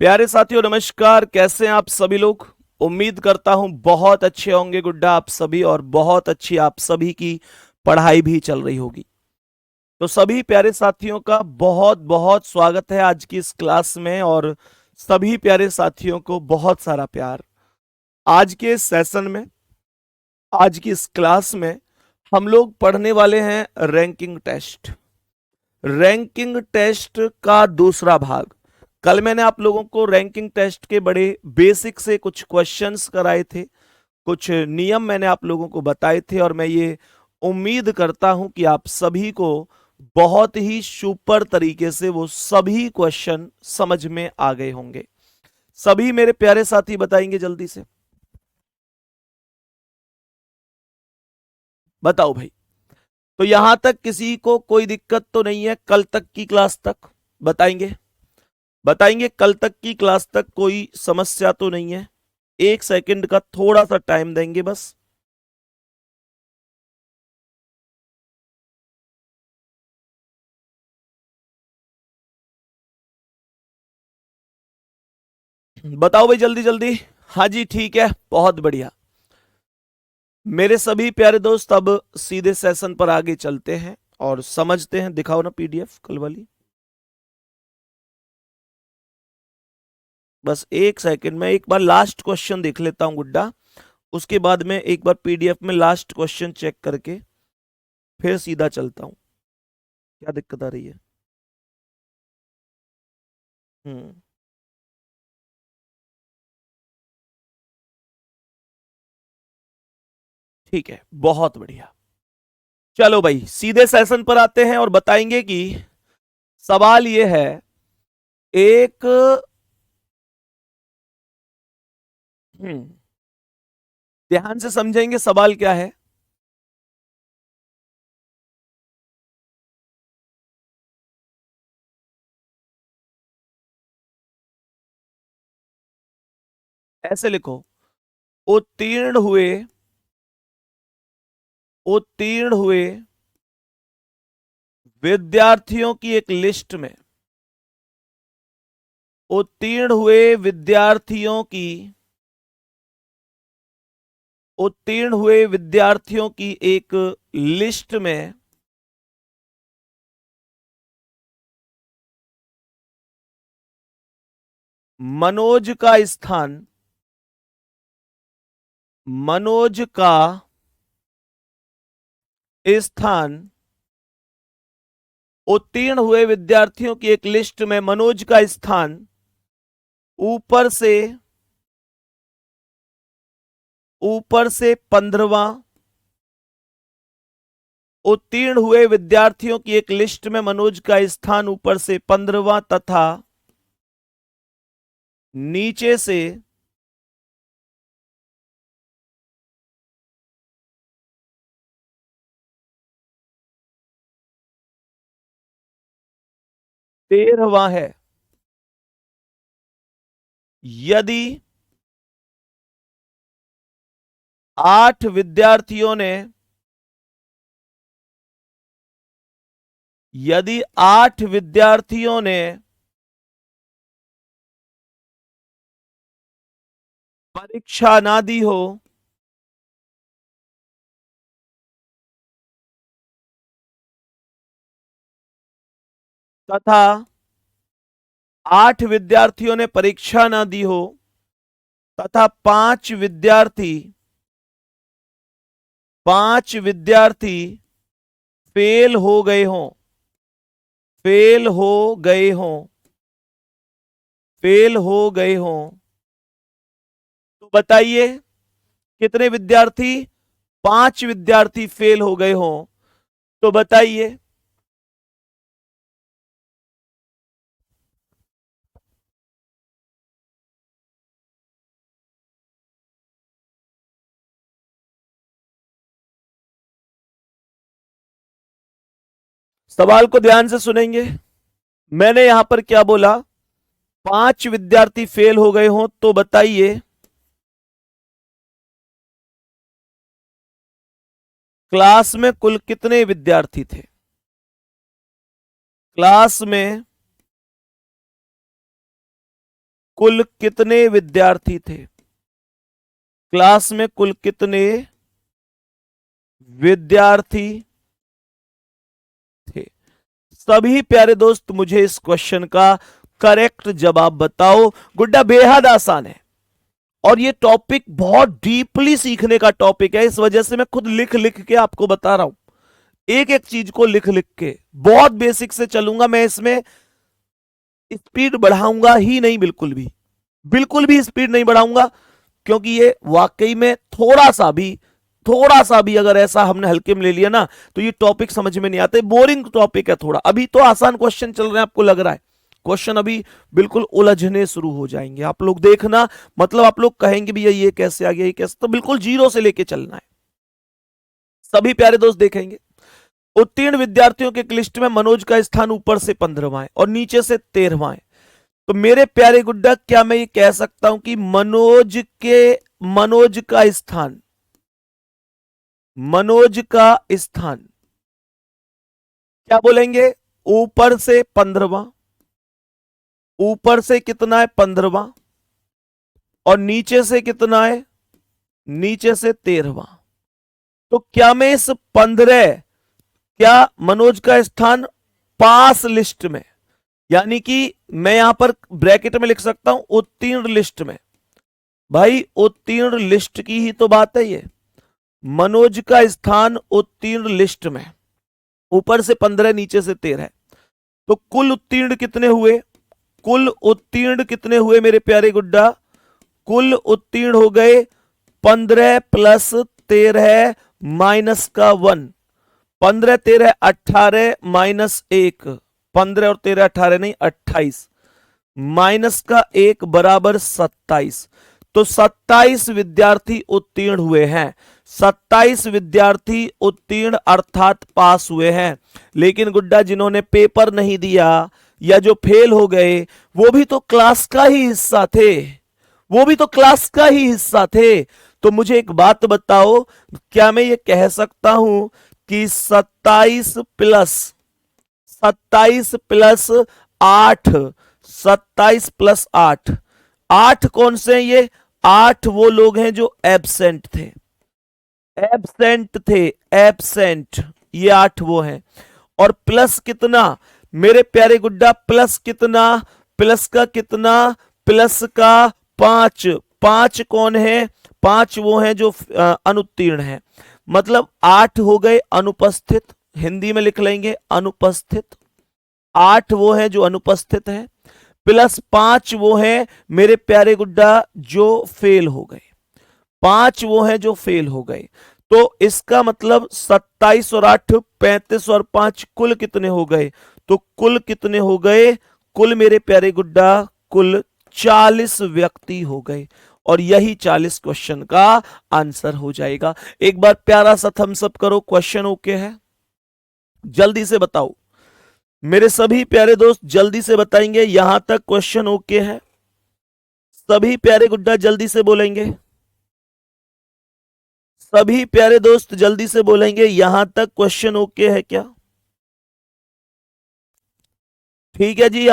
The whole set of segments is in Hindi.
प्यारे साथियों नमस्कार। कैसे हैं आप सभी लोग। उम्मीद करता हूं बहुत अच्छे होंगे गुड्डा आप सभी, और बहुत अच्छी आप सभी की पढ़ाई भी चल रही होगी। तो सभी प्यारे साथियों का बहुत बहुत स्वागत है आज की इस क्लास में, और सभी प्यारे साथियों को बहुत सारा प्यार। आज के इस सेशन में, आज की इस क्लास में हम लोग पढ़ने वाले हैं रैंकिंग टेस्ट। रैंकिंग टेस्ट का दूसरा भाग। कल मैंने आप लोगों को रैंकिंग टेस्ट के बड़े बेसिक से कुछ क्वेश्चंस कराए थे, कुछ नियम मैंने आप लोगों को बताए थे, और मैं ये उम्मीद करता हूं कि आप सभी को बहुत ही सुपर तरीके से वो सभी क्वेश्चन समझ में आ गए होंगे। सभी मेरे प्यारे साथी बताएंगे जल्दी से, बताओ भाई। तो यहां तक किसी को कोई दिक्कत तो नहीं है? कल तक की क्लास तक बताएंगे, बताएंगे कल तक की क्लास तक कोई समस्या तो नहीं है? एक सेकंड का थोड़ा सा टाइम देंगे बस। बताओ भाई जल्दी जल्दी। हाँ जी ठीक है, बहुत बढ़िया। मेरे सभी प्यारे दोस्त अब सीधे सेशन पर आगे चलते हैं और समझते हैं। दिखाओ ना पीडीएफ कल वाली। बस एक सेकंड में एक बार लास्ट क्वेश्चन देख लेता हूं गुड्डा, उसके बाद में एक बार पीडीएफ में लास्ट क्वेश्चन चेक करके फिर सीधा चलता हूं। क्या दिक्कत आ रही है? हम्म, ठीक है, बहुत बढ़िया। चलो भाई सीधे सेशन पर आते हैं और बताएंगे कि सवाल ये है। एक हम्म, ध्यान से समझेंगे सवाल क्या है। ऐसे लिखो, उत्तीर्ण हुए, उत्तीर्ण हुए विद्यार्थियों की एक लिस्ट में, उत्तीर्ण हुए विद्यार्थियों की, उत्तीर्ण हुए विद्यार्थियों की एक लिस्ट में मनोज का स्थान, मनोज का स्थान, उत्तीर्ण हुए विद्यार्थियों की एक लिस्ट में मनोज का स्थान ऊपर से, ऊपर से 15वां, उत्तीर्ण हुए विद्यार्थियों की एक लिस्ट में मनोज का स्थान ऊपर से 15वां तथा नीचे से 13वां है। यदि 8 विद्यार्थियों ने, यदि 8 विद्यार्थियों ने परीक्षा ना दी हो, तथा 8 विद्यार्थियों ने परीक्षा ना दी हो, तथा 5 विद्यार्थी, 5 विद्यार्थी फेल हो गए हों, फेल हो गए हों, फेल हो गए हों, तो बताइए कितने विद्यार्थी? 5 विद्यार्थी फेल हो गए हों, तो बताइए। सवाल को ध्यान से सुनेंगे। मैंने यहां पर क्या बोला? 5 विद्यार्थी फेल हो गए हों, तो बताइए क्लास में कुल कितने विद्यार्थी थे? क्लास में कुल कितने विद्यार्थी थे? क्लास में कुल कितने विद्यार्थी थे? सभी प्यारे दोस्त मुझे इस क्वेश्चन का करेक्ट जवाब बताओ। गुड्डा बेहद आसान है और ये टॉपिक बहुत डीपली सीखने का टॉपिक है, इस वजह से मैं खुद लिख लिख के आपको बता रहा हूं, एक एक चीज को लिख लिख के। बहुत बेसिक से चलूंगा मैं, इसमें स्पीड बढ़ाऊंगा ही नहीं, बिल्कुल भी स्पीड नहीं बढ़ाऊंगा, क्योंकि ये वाकई में थोड़ा सा भी अगर ऐसा हमने हल्के में ले लिया ना, तो ये टॉपिक समझ में नहीं आते, बोरिंग टॉपिक है थोड़ा। अभी तो आसान क्वेश्चन चल रहे हैं, आपको लग रहा है क्वेश्चन अभी बिल्कुल उलझने शुरू हो जाएंगे, आप लोग देखना, मतलब आप लोग कहेंगे भैया ये कैसे आ गया, ये कैसे, तो बिल्कुल जीरो से लेके चलना है। सभी प्यारे दोस्त देखेंगे, उत्तीर्ण विद्यार्थियों के लिस्ट में मनोज का स्थान ऊपर से 15वां है और नीचे से 13वां है। तो मेरे प्यारे गुड्डा, क्या मैं ये कह सकता हूं कि मनोज का स्थान क्या बोलेंगे? ऊपर से 15वां, ऊपर से कितना है? 15वां, और नीचे से कितना है? नीचे से 13वां। तो क्या मैं इस 15, क्या मनोज का स्थान पास लिस्ट में, यानी कि मैं यहां पर ब्रैकेट में लिख सकता हूं उत्तीर्ण लिस्ट में। भाई उत्तीर्ण लिस्ट की ही तो बात है ये, मनोज का स्थान उत्तीर्ण लिस्ट में, ऊपर से 15 नीचे से 13 है। तो कुल उत्तीर्ण कितने हुए? कुल उत्तीर्ण कितने हुए मेरे प्यारे गुड्डा? कुल उत्तीर्ण हो गए 15 प्लस 13 माइनस का 1, 15 13 18 माइनस 1, 15 और 13 18 नहीं 28, माइनस का 1 बराबर 27। तो 27 विद्यार्थी उत्तीर्ण हुए हैं, 27 विद्यार्थी उत्तीर्ण अर्थात पास हुए हैं। लेकिन गुड्डा जिन्होंने पेपर नहीं दिया या जो फेल हो गए, वो भी तो क्लास का ही हिस्सा थे, वो भी तो क्लास का ही हिस्सा थे। तो मुझे एक बात बताओ, क्या मैं ये कह सकता हूं कि 27 प्लस 8, 27 प्लस 8, 8 कौन से हैं ये? 8 वो लोग हैं जो एब्सेंट थे, एब्सेंट, ये 8 वो हैं। और प्लस कितना मेरे प्यारे गुड्डा? प्लस कितना? प्लस का कितना? प्लस का 5, 5 कौन है? 5 वो हैं जो अनुत्तीर्ण हैं। मतलब 8 हो गए अनुपस्थित, हिंदी में लिख लेंगे अनुपस्थित, 8 वो हैं जो अनुपस्थित हैं, प्लस 5 वो हैं मेरे प्यारे गुड्डा जो फेल हो गए, 5 वो हैं जो फेल हो गए। तो इसका मतलब 27 और 8 35 और 5 कुल कितने हो गए? तो कुल कितने हो गए? कुल मेरे प्यारे गुड्डा कुल 40 व्यक्ति हो गए, और यही 40 क्वेश्चन का आंसर हो जाएगा। एक बार प्यारा सा थम्स अप करो, क्वेश्चन ओके है? जल्दी से बताओ मेरे सभी प्यारे दोस्त, जल्दी से बताएंगे यहां तक क्वेश्चन ओके है? सभी प्यारे गुड्डा जल्दी से बोलेंगे, सभी प्यारे दोस्त जल्दी से बोलेंगे यहां तक क्वेश्चन ओके है क्या? ठीक है जी,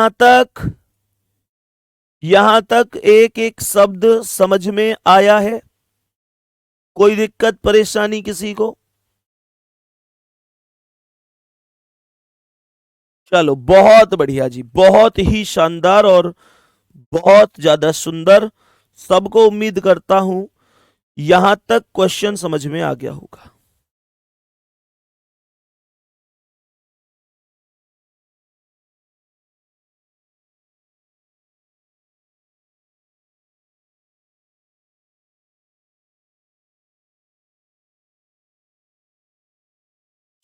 यहां तक एक एक शब्द समझ में आया है? कोई दिक्कत परेशानी किसी को? चलो बहुत बढ़िया जी, बहुत ही शानदार और बहुत ज्यादा सुंदर। सबको उम्मीद करता हूं यहां तक क्वेश्चन समझ में आ गया होगा।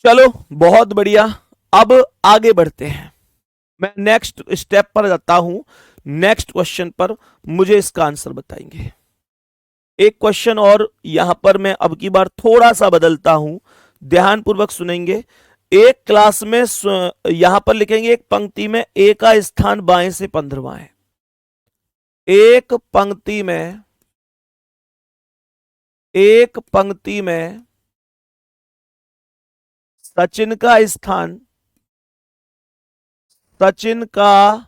चलो बहुत बढ़िया, अब आगे बढ़ते हैं। मैं नेक्स्ट स्टेप पर जाता हूं, नेक्स्ट क्वेश्चन पर मुझे इसका आंसर बताएंगे। एक क्वेश्चन और यहां पर मैं अब की बार थोड़ा सा बदलता हूं, ध्यानपूर्वक सुनेंगे। एक क्लास में यहां पर लिखेंगे एक पंक्ति में ए का स्थान बाएं से 15वां है। एक पंक्ति में, एक पंक्ति में सचिन का स्थान, सचिन का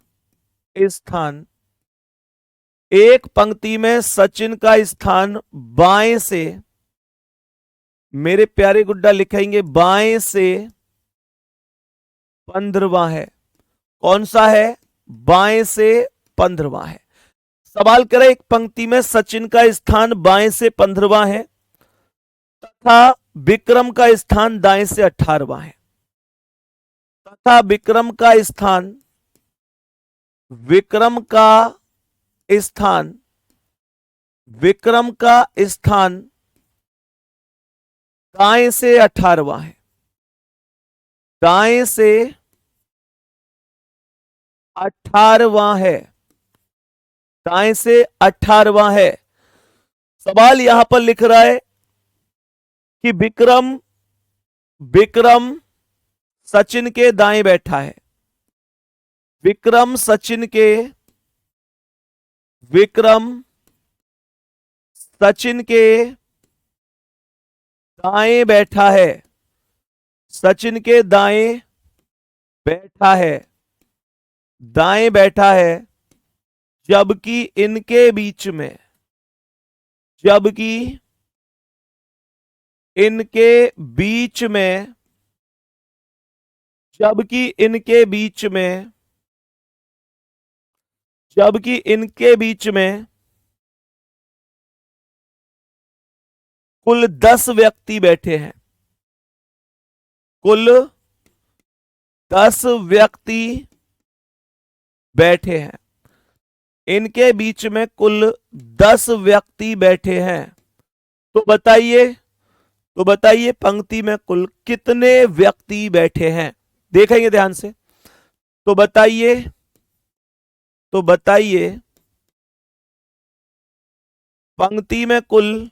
स्थान एक पंक्ति में सचिन का स्थान बाएं से, मेरे प्यारे गुड्डा लिखेंगे बाएं से 15वां है। कौन सा है? बाएं से 15वां है। सवाल करें, एक पंक्ति में सचिन का स्थान बाएं से 15वां है तथा विक्रम का स्थान दाएं से 18वां है, तथा विक्रम का स्थान दाएं से 18वां है, दाएं से 18वां है, दाएं से 18वां है। सवाल यहां पर लिख रहा है कि विक्रम सचिन के दाएं बैठा है, विक्रम सचिन के दाएं बैठा है, सचिन के दाएं बैठा है, दाएं बैठा है, जबकि इनके बीच में कुल 10 व्यक्ति बैठे हैं, कुल 10 व्यक्ति बैठे हैं, इनके बीच में कुल 10 व्यक्ति बैठे हैं। तो बताइए पंक्ति में कुल कितने व्यक्ति बैठे हैं? देखेंगे ध्यान से। तो बताइए पंक्ति में कुल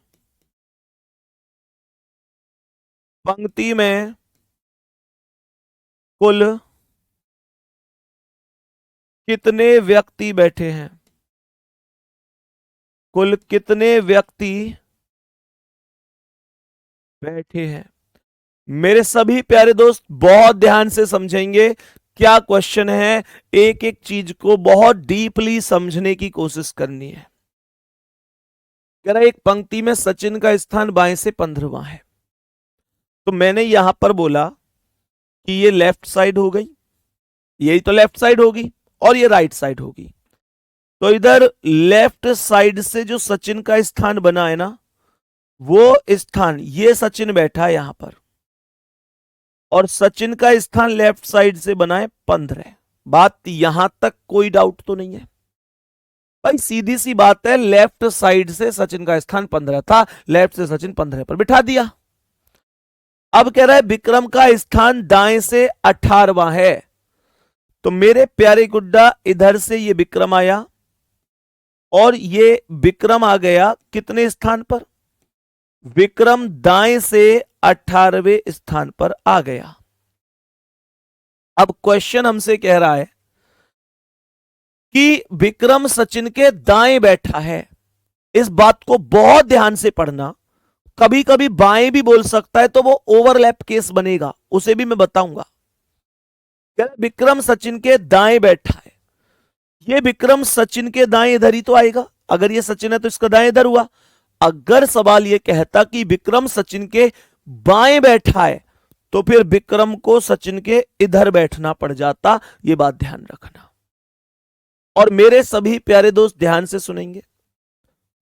कितने व्यक्ति बैठे हैं? कुल कितने व्यक्ति बैठे हैं? मेरे सभी प्यारे दोस्त बहुत ध्यान से समझेंगे क्या क्वेश्चन है, एक एक चीज को बहुत डीपली समझने की कोशिश करनी है। कह रहा है एक पंक्ति में सचिन का स्थान बाएं से 15वां है, तो मैंने यहां पर बोला कि ये लेफ्ट साइड हो गई, यही तो लेफ्ट साइड होगी, और ये राइट साइड होगी। तो इधर लेफ्ट साइड से जो सचिन का स्थान बना है ना, वो स्थान, ये सचिन बैठा है यहां पर, और सचिन का स्थान लेफ्ट साइड से बना है 15। बात यहां तक कोई डाउट तो नहीं है भाई? सीधी सी बात है, लेफ्ट साइड से सचिन का स्थान 15 था, लेफ्ट से सचिन 15 पर बिठा दिया। अब कह रहा है विक्रम का स्थान दाएं से 18वां है, तो मेरे प्यारे गुड्डा इधर से ये विक्रम आया और ये विक्रम आ गया कितने स्थान पर? विक्रम दाएं से 18वें स्थान पर आ गया। अब क्वेश्चन हमसे कह रहा है कि विक्रम सचिन के दाएं बैठा है। इस बात को बहुत ध्यान से पढ़ना, कभी कभी बाएं भी बोल सकता है तो वो ओवरलैप केस बनेगा, उसे भी मैं बताऊंगा। विक्रम सचिन के दाएं बैठा है, ये विक्रम सचिन के दाएं इधर ही तो आएगा, अगर ये सचिन है तो इसका दाएं इधर हुआ। अगर सवाल ये कहता कि विक्रम सचिन के बाएं बैठा है तो फिर विक्रम को सचिन के इधर बैठना पड़ जाता, ये बात ध्यान रखना। और मेरे सभी प्यारे दोस्त ध्यान से सुनेंगे,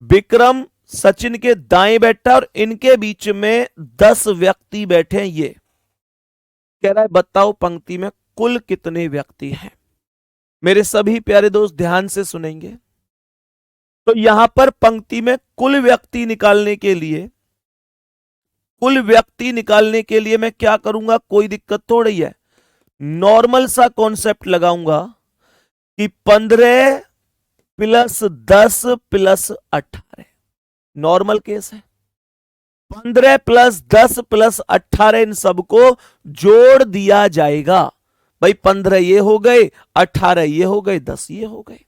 विक्रम सचिन के दाएं बैठा और इनके बीच में 10 व्यक्ति बैठे हैं। ये कह रहा है बताओ पंक्ति में कुल कितने व्यक्ति हैं? मेरे सभी प्यारे दोस्त ध्यान से सुनेंगे। तो यहां पर पंक्ति में कुल व्यक्ति निकालने के लिए मैं क्या करूंगा? कोई दिक्कत थोड़ी है, नॉर्मल सा कॉन्सेप्ट लगाऊंगा कि 15 प्लस 10 प्लस 18, नॉर्मल केस है। 15 प्लस 10 प्लस 18 इन सबको जोड़ दिया जाएगा। भाई 15 ये हो गए, 18 ये हो गए, 10 ये हो गए,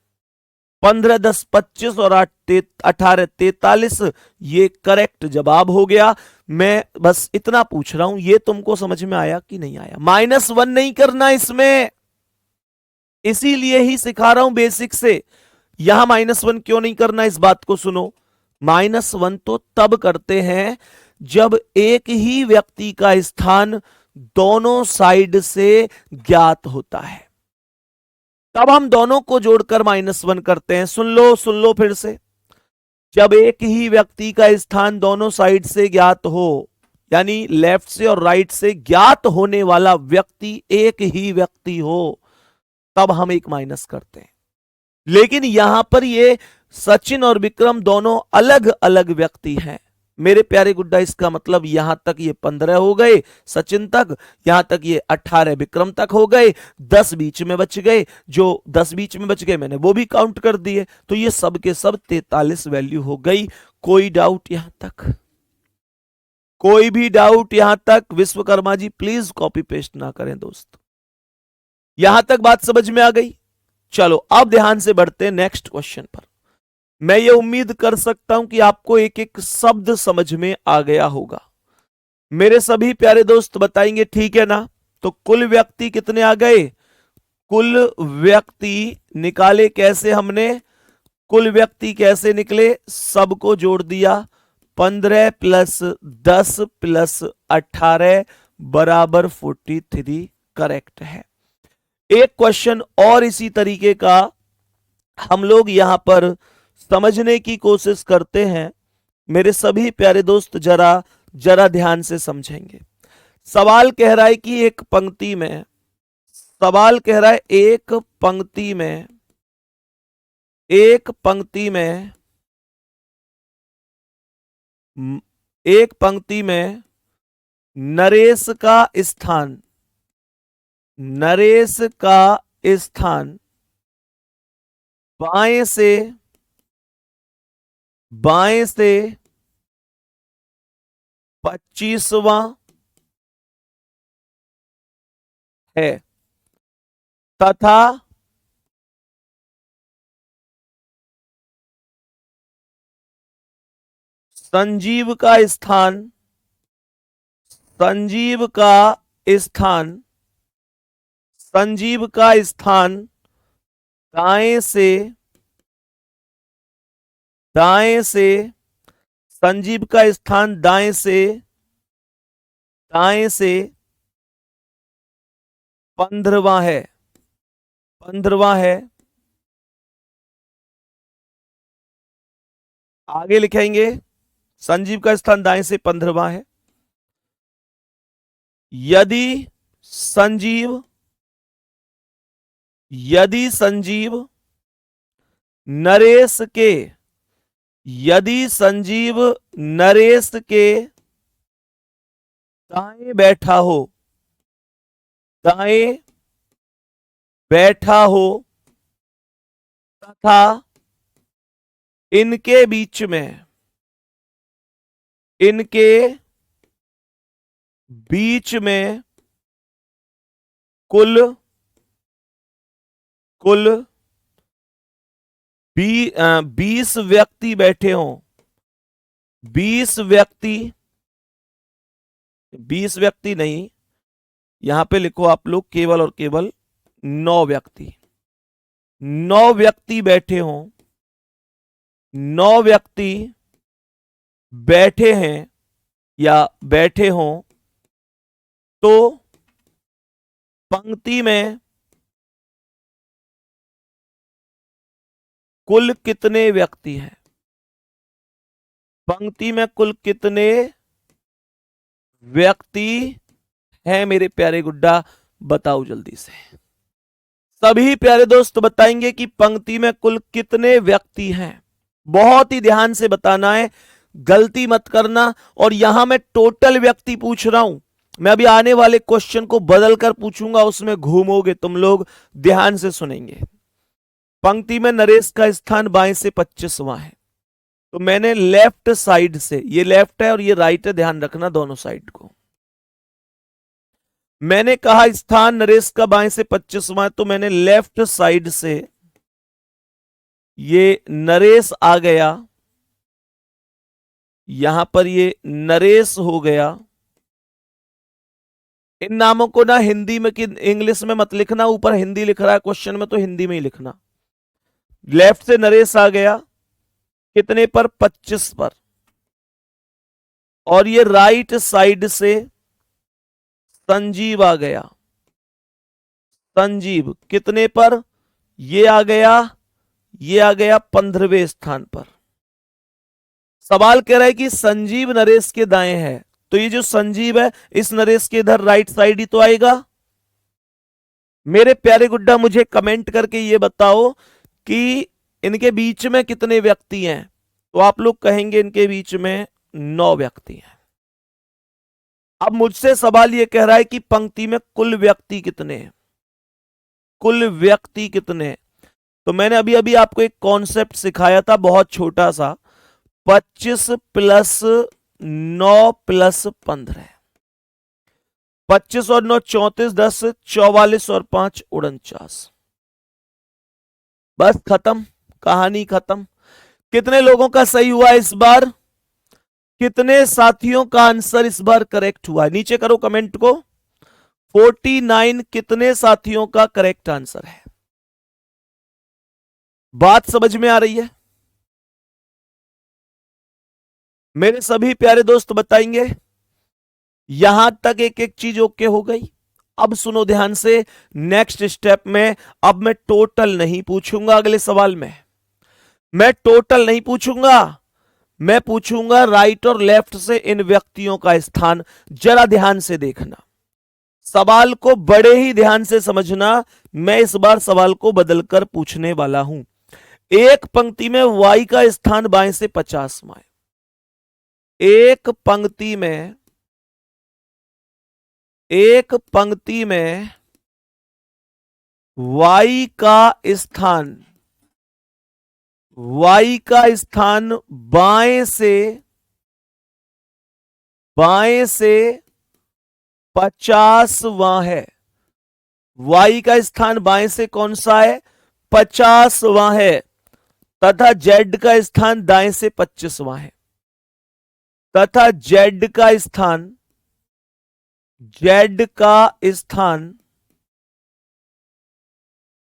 15 10 25 और 18 43, ये करेक्ट जवाब हो गया। मैं बस इतना पूछ रहा हूं, ये तुमको समझ में आया कि नहीं आया? -1 नहीं करना इसमें, इसीलिए ही सिखा रहा हूं बेसिक से। यहां -1 क्यों नहीं करना, इस बात को सुनो। -1 तो तब करते हैं जब एक ही व्यक्ति का स्थान दोनों साइड से ज्ञात होता है, तब हम दोनों को जोड़कर -1 करते हैं। सुन लो फिर से। जब एक ही व्यक्ति का स्थान दोनों साइड से ज्ञात हो, यानी लेफ्ट से और राइट से ज्ञात होने वाला व्यक्ति एक ही व्यक्ति हो, तब हम एक माइनस करते हैं। लेकिन यहां पर ये सचिन और विक्रम दोनों अलग अलग व्यक्ति हैं मेरे प्यारे गुड्डा। इसका मतलब यहां तक ये 15 हो गए सचिन तक, यहां तक ये 18 विक्रम तक हो गए, 10 बीच में बच गए। जो 10 बीच में बच गए मैंने वो भी काउंट कर दिए, तो ये सब के सब 43 वैल्यू हो गई। कोई डाउट यहां तक? कोई भी डाउट यहां तक? Vishwakarma ji please copy paste ना करें दोस्त। यहां तक बात समझ में आ गई? चलो अब ध्यान से बढ़ते हैं नेक्स्ट क्वेश्चन पर। मैं ये उम्मीद कर सकता हूं कि आपको एक एक शब्द समझ में आ गया होगा। मेरे सभी प्यारे दोस्त बताएंगे, ठीक है ना? तो कुल व्यक्ति कितने आ गए? कुल व्यक्ति निकाले कैसे हमने? कुल व्यक्ति कैसे निकले? सबको जोड़ दिया, 15 + 10 + 18 बराबर 43 करेक्ट है। एक क्वेश्चन और इसी तरीके का हम लोग यहां पर समझने की कोशिश करते हैं। मेरे सभी प्यारे दोस्त जरा ध्यान से समझेंगे। सवाल कह रहा है कि एक पंक्ति में, सवाल कह रहा है एक पंक्ति में नरेश का स्थान बाएं से 25वां है तथा संजीव का स्थान दाएं से संजीव का स्थान दाएं से 15वां है। आगे लिखेंगे संजीव का स्थान दाएं से 15वां है। यदि संजीव नरेश के दाएं बैठा हो तथा इनके बीच में कुल 20 व्यक्ति बैठे हों। 20 व्यक्ति नहीं, यहां पे लिखो आप लोग केवल और केवल 9 व्यक्ति बैठे हों। 9 व्यक्ति बैठे हैं या बैठे हों तो पंक्ति में कुल कितने व्यक्ति हैं? पंक्ति में कुल कितने व्यक्ति हैं मेरे प्यारे गुड्डा? बताओ जल्दी से। सभी प्यारे दोस्त बताएंगे कि पंक्ति में कुल कितने व्यक्ति हैं। बहुत ही ध्यान से बताना है, गलती मत करना। और यहां मैं टोटल व्यक्ति पूछ रहा हूं, मैं अभी आने वाले क्वेश्चन को बदलकर पूछूंगा, उसमें घूमोगे तुम लोग, ध्यान से सुनेंगे। पंक्ति में नरेश का स्थान बाएं से 25वां है, तो मैंने लेफ्ट साइड से, ये लेफ्ट है और ये राइट है, ध्यान रखना दोनों साइड को। मैंने कहा स्थान नरेश का बाएं से 25वां है, तो मैंने लेफ्ट साइड से ये नरेश आ गया, यहां पर ये नरेश हो गया। इन नामों को ना हिंदी में कि इंग्लिश में मत लिखना, ऊपर हिंदी लिख रहा है क्वेश्चन में, तो हिंदी में ही लिखना। लेफ्ट से नरेश आ गया कितने पर, 25 पर। और ये राइट साइड से संजीव आ गया, संजीव कितने पर, ये आ गया 15वें स्थान पर। सवाल कह रहा है कि संजीव नरेश के दाएं है, तो ये जो संजीव है इस नरेश के इधर राइट साइड ही तो आएगा। मेरे प्यारे गुड्डा मुझे कमेंट करके ये बताओ कि इनके बीच में कितने व्यक्ति हैं, तो आप लोग कहेंगे इनके बीच में 9 व्यक्ति हैं। अब मुझसे सवाल ये कह रहा है कि पंक्ति में कुल व्यक्ति कितने हैं, कुल व्यक्ति कितने हैं। तो मैंने अभी अभी आपको एक कॉन्सेप्ट सिखाया था बहुत छोटा सा, 25 प्लस 9 प्लस 15, 25 और 9 34, 10 44 और 5 49। बस खत्म, कहानी खत्म। कितने लोगों का सही हुआ इस बार, कितने साथियों का आंसर इस बार करेक्ट हुआ है, नीचे करो कमेंट को। 49 कितने साथियों का करेक्ट आंसर है। बात समझ में आ रही है? मेरे सभी प्यारे दोस्त बताएंगे। यहां तक एक एक चीज ओके हो गई। अब सुनो ध्यान से, नेक्स्ट स्टेप में अब मैं टोटल नहीं पूछूंगा, अगले सवाल में मैं टोटल नहीं पूछूंगा, मैं पूछूंगा राइट और लेफ्ट से इन व्यक्तियों का स्थान। जरा ध्यान से देखना, सवाल को बड़े ही ध्यान से समझना। मैं इस बार सवाल को बदलकर पूछने वाला हूं। एक पंक्ति में वाई का स्थान बाएं से 50वां है, एक पंक्ति में वाई का स्थान बाएं से 50वां है। वाई का स्थान बाएं से कौन सा है, 50वां है। तथा जेड का स्थान दाएं से 25वां है, तथा जेड का स्थान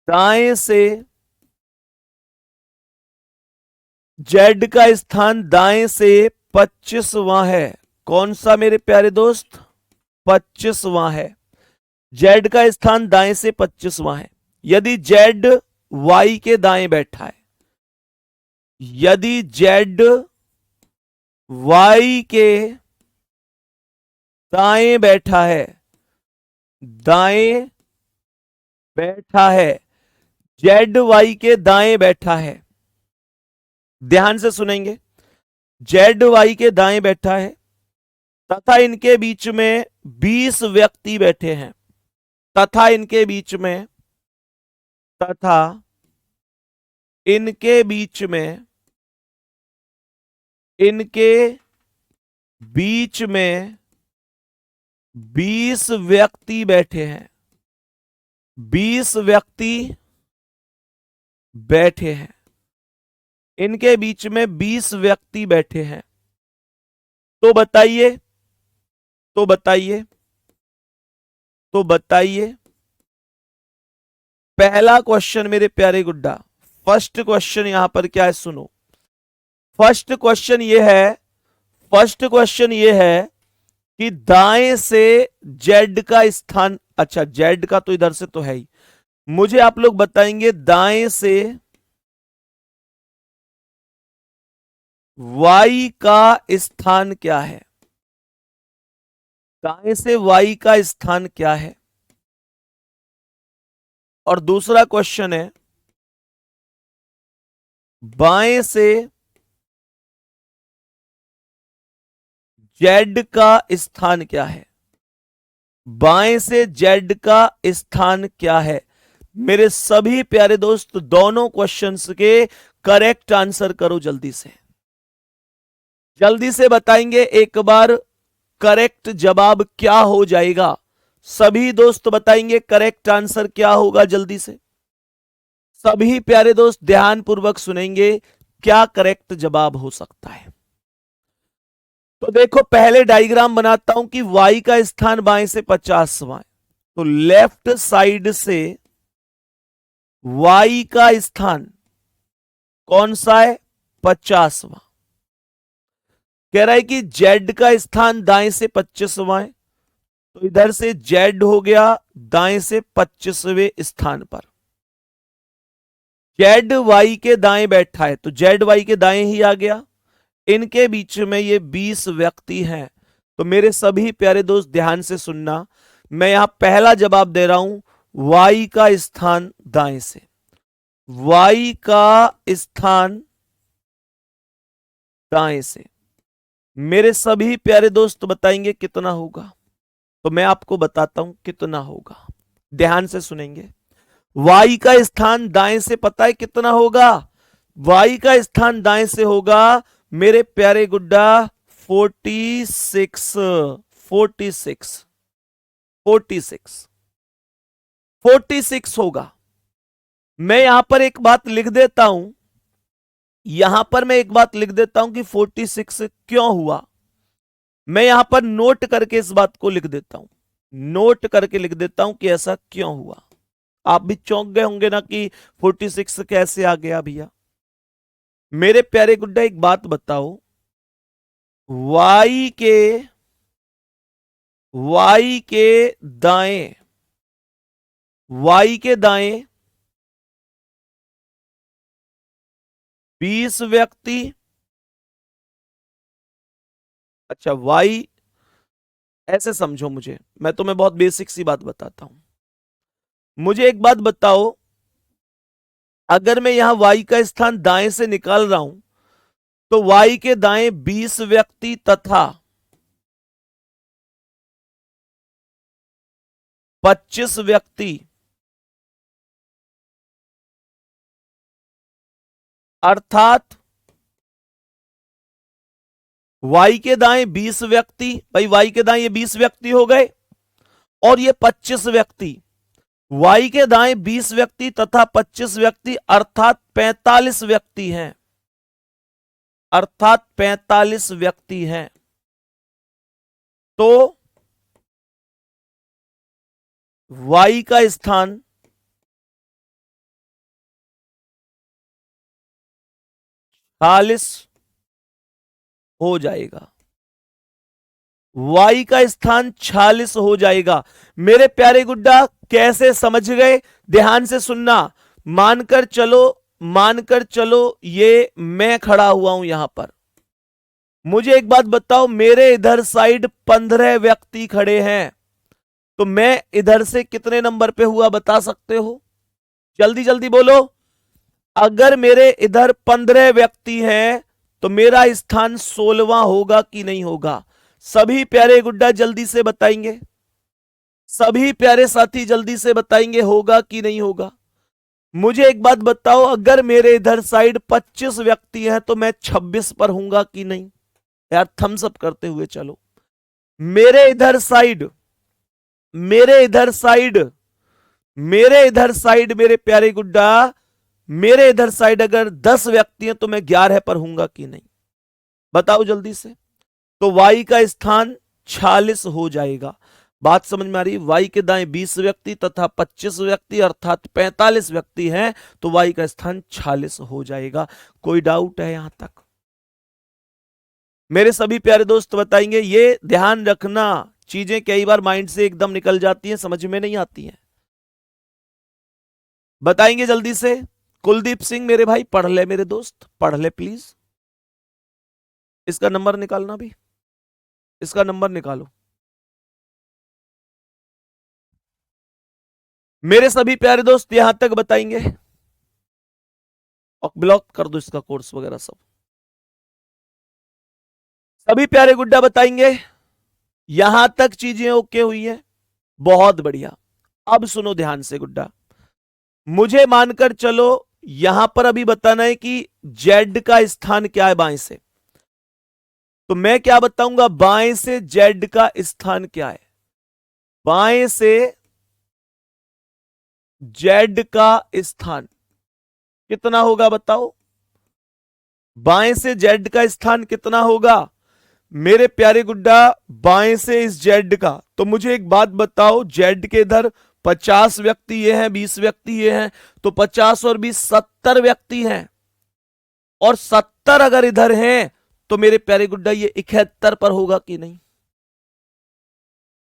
दाएं से, जेड का स्थान दाएं से 25वां है। कौन सा मेरे प्यारे दोस्त, 25वां है। जेड का स्थान दाएं से 25वां है। यदि जेड वाई के दाएं बैठा है, यदि जेड वाई के दाएं बैठा है, जेड वाई के दाएं बैठा है, ध्यान से सुनेंगे, जेड वाई के दाएं बैठा है तथा इनके बीच में 20 व्यक्ति बैठे हैं, तथा इनके बीच में 20 व्यक्ति बैठे हैं, 20 व्यक्ति बैठे हैं, इनके बीच में 20 व्यक्ति बैठे हैं। तो बताइए पहला क्वेश्चन मेरे प्यारे गुड्डा, फर्स्ट क्वेश्चन यहां पर क्या है, सुनो। फर्स्ट क्वेश्चन ये है कि दाएं से जेड का स्थान, अच्छा जेड का तो इधर से तो है ही, मुझे आप लोग बताएंगे दाएं से वाई का स्थान क्या है, दाएं से वाई का स्थान क्या है। और दूसरा क्वेश्चन है बाएं से जेड का स्थान क्या है, बाएं से जेड का स्थान क्या है। मेरे सभी प्यारे दोस्त दोनों क्वेश्चंस के करेक्ट आंसर करो, जल्दी से बताएंगे एक बार करेक्ट जवाब क्या हो जाएगा। सभी दोस्त बताएंगे करेक्ट आंसर क्या होगा, जल्दी से सभी प्यारे दोस्त ध्यानपूर्वक सुनेंगे क्या करेक्ट जवाब हो सकता है। तो देखो पहले डायग्राम बनाता हूं कि y का स्थान बाएं से 50वां है, तो लेफ्ट साइड से y का स्थान कौन सा है? 50वां। कह रहा है कि जेड का स्थान दाएं से 25वां है, तो इधर से जेड हो गया दाएं से 25वें स्थान पर। जेड वाई के दाएं बैठा है, तो जेड वाई के दाएं ही आ गया। इनके बीच में ये 20 व्यक्ति हैं। तो मेरे सभी प्यारे दोस्त ध्यान से सुनना, मैं यहां पहला जवाब दे रहा हूं, वाई का स्थान दाएं से। वाई का स्थान दाएं से। मेरे सभी प्यारे दोस्त बताएंगे कितना होगा। तो मैं आपको बताता हूं कितना होगा, ध्यान से सुनेंगे। वाई का स्थान दाएं से पता है कितना होगा? वाई का स्थान दाएं से होगा मेरे प्यारे गुड्डा 46 46 46 46 होगा। मैं यहां पर एक बात लिख देता हूं, यहां पर मैं एक बात लिख देता हूं कि 46 क्यों हुआ। मैं यहां पर नोट करके इस बात को लिख देता हूं, नोट करके लिख देता हूं कि ऐसा क्यों हुआ। आप भी चौंक गए होंगे ना कि 46 कैसे आ गया भैया। मेरे प्यारे गुड्डा एक बात बताओ, वाई के दाएं, वाई के दाएं 20 व्यक्ति। अच्छा वाई, ऐसे समझो मुझे, मैं तुम्हें बहुत बेसिक सी बात बताता हूं। मुझे एक बात बताओ, अगर मैं यहां वाई का स्थान दाएं से निकाल रहा हूं, तो वाई के दाएं 20 व्यक्ति तथा 25 व्यक्ति, अर्थात वाई के दाएं 20 व्यक्ति, भाई वाई के दाएं ये 20 व्यक्ति हो गए और ये 25 व्यक्ति। वाई के दाएं 20 व्यक्ति तथा 25 व्यक्ति अर्थात 45 व्यक्ति हैं, अर्थात 45 व्यक्ति हैं। तो वाई का स्थान चालीस हो जाएगा, वाई का स्थान 46 हो जाएगा। मेरे प्यारे गुड्डा कैसे समझ गए? ध्यान से सुनना। मानकर चलो, मानकर चलो ये मैं खड़ा हुआ हूं यहां पर। मुझे एक बात बताओ, मेरे इधर साइड 15 व्यक्ति खड़े हैं, तो मैं इधर से कितने नंबर पे हुआ बता सकते हो? जल्दी जल्दी बोलो। अगर मेरे इधर 15 व्यक्ति हैं तो मेरा स्थान 16वां होगा कि नहीं होगा? सभी प्यारे गुड्डा जल्दी से बताएंगे, सभी प्यारे साथी जल्दी से बताएंगे होगा कि नहीं होगा। मुझे एक बात बताओ, अगर मेरे इधर साइड 25 व्यक्ति हैं तो मैं 26 पर हूंगा कि नहीं? यार थम्स अप करते हुए चलो। मेरे इधर साइड, मेरे इधर साइड, मेरे इधर साइड मेरे प्यारे गुड्डा, मेरे इधर साइड अगर 10 व्यक्ति हैं तो मैं 11 पर हूंगा कि नहीं? बताओ जल्दी से। तो वाई का स्थान 46 हो जाएगा। बात समझ में आ रही? वाई के दाएं 20 व्यक्ति तथा 25 व्यक्ति अर्थात 45 व्यक्ति हैं, तो वाई का स्थान 46 हो जाएगा। कोई डाउट है यहां तक? मेरे सभी प्यारे दोस्त बताएंगे। ये ध्यान रखना, चीजें कई बार माइंड से एकदम निकल जाती हैं, समझ में नहीं आती हैं। बताएंगे जल्दी से। कुलदीप सिंह मेरे भाई पढ़ ले, मेरे दोस्त पढ़ ले प्लीज। इसका नंबर निकालना भी, इसका नंबर निकालो। मेरे सभी प्यारे दोस्त यहां तक बताएंगे और ब्लॉक कर दो इसका कोर्स वगैरह सब। सभी प्यारे गुड्डा बताएंगे यहां तक चीजें ओके हुई है? बहुत बढ़िया। अब सुनो ध्यान से गुड्डा, मुझे मानकर चलो यहां पर अभी बताना है कि जेड का स्थान क्या है बाएं से। तो मैं क्या बताऊंगा? बाएं से जेड का स्थान क्या है? बाएं से जेड का स्थान कितना होगा बताओ? बाएं से जेड का स्थान कितना होगा मेरे प्यारे गुड्डा? बाएं से इस जेड का। तो मुझे एक बात बताओ, जेड के इधर 50 व्यक्ति ये हैं, 20 व्यक्ति ये हैं, तो 50 और 20 70 व्यक्ति हैं। और 70 अगर इधर हैं तो मेरे प्यारे गुड्डा ये 71 पर होगा कि नहीं?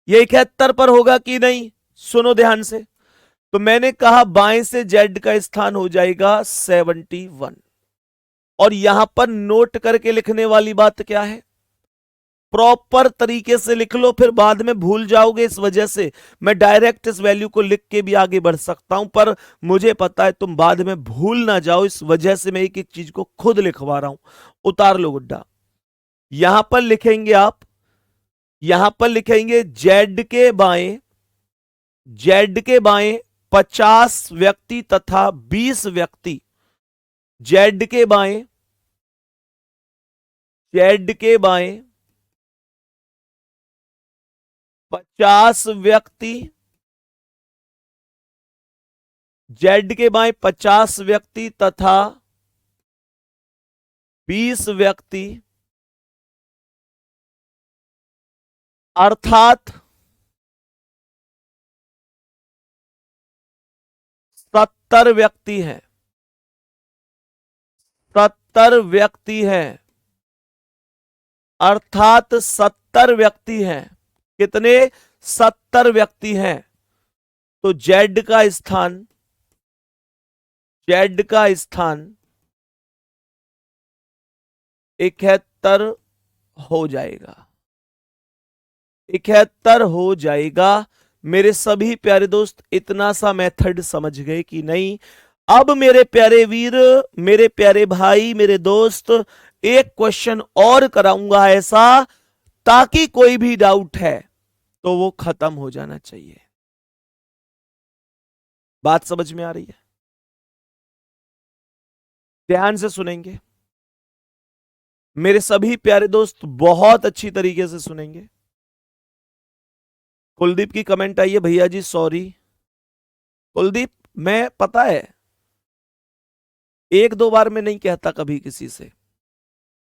ये 71 पर होगा कि नहीं? सुनो ध्यान से। तो मैंने कहा बाएं से जेड का स्थान हो जाएगा 71। और यहां पर नोट करके लिखने वाली बात क्या है? प्रॉपर तरीके से लिख लो, फिर बाद में भूल जाओगे। इस वजह से मैं डायरेक्ट इस वैल्यू को लिख के भी आगे बढ़ सकता हूं, पर मुझे पता है तुम बाद में भूल ना जाओ, इस वजह से मैं एक एक चीज को खुद लिखवा रहा हूं। उतार लो गुड्डा। यहां पर लिखेंगे आप, यहां पर लिखेंगे जेड के बाएं, जेड के बाएं 50 व्यक्ति तथा 20 व्यक्ति। जेड के बाएं, जेड के बाएं 50 व्यक्ति, जेड के बाएं 50 व्यक्ति तथा 20 व्यक्ति, अर्थात 70 व्यक्ति हैं। 70 व्यक्ति हैं, अर्थात 70 व्यक्ति हैं। कितने? 70 व्यक्ति हैं। तो जेड का स्थान, जेड का स्थान 71 हो जाएगा। 71 हो जाएगा। मेरे सभी प्यारे दोस्त इतना सा मेथड समझ गए कि नहीं? अब मेरे प्यारे वीर, मेरे प्यारे भाई, मेरे दोस्त, एक क्वेश्चन और कराऊंगा ऐसा, ताकि कोई भी डाउट है तो वो खत्म हो जाना चाहिए। बात समझ में आ रही है? ध्यान से सुनेंगे मेरे सभी प्यारे दोस्त, बहुत अच्छी तरीके से सुनेंगे। कुलदीप की कमेंट आई है, भैया जी सॉरी। कुलदीप, मैं पता है एक दो बार मैं नहीं कहता कभी किसी से,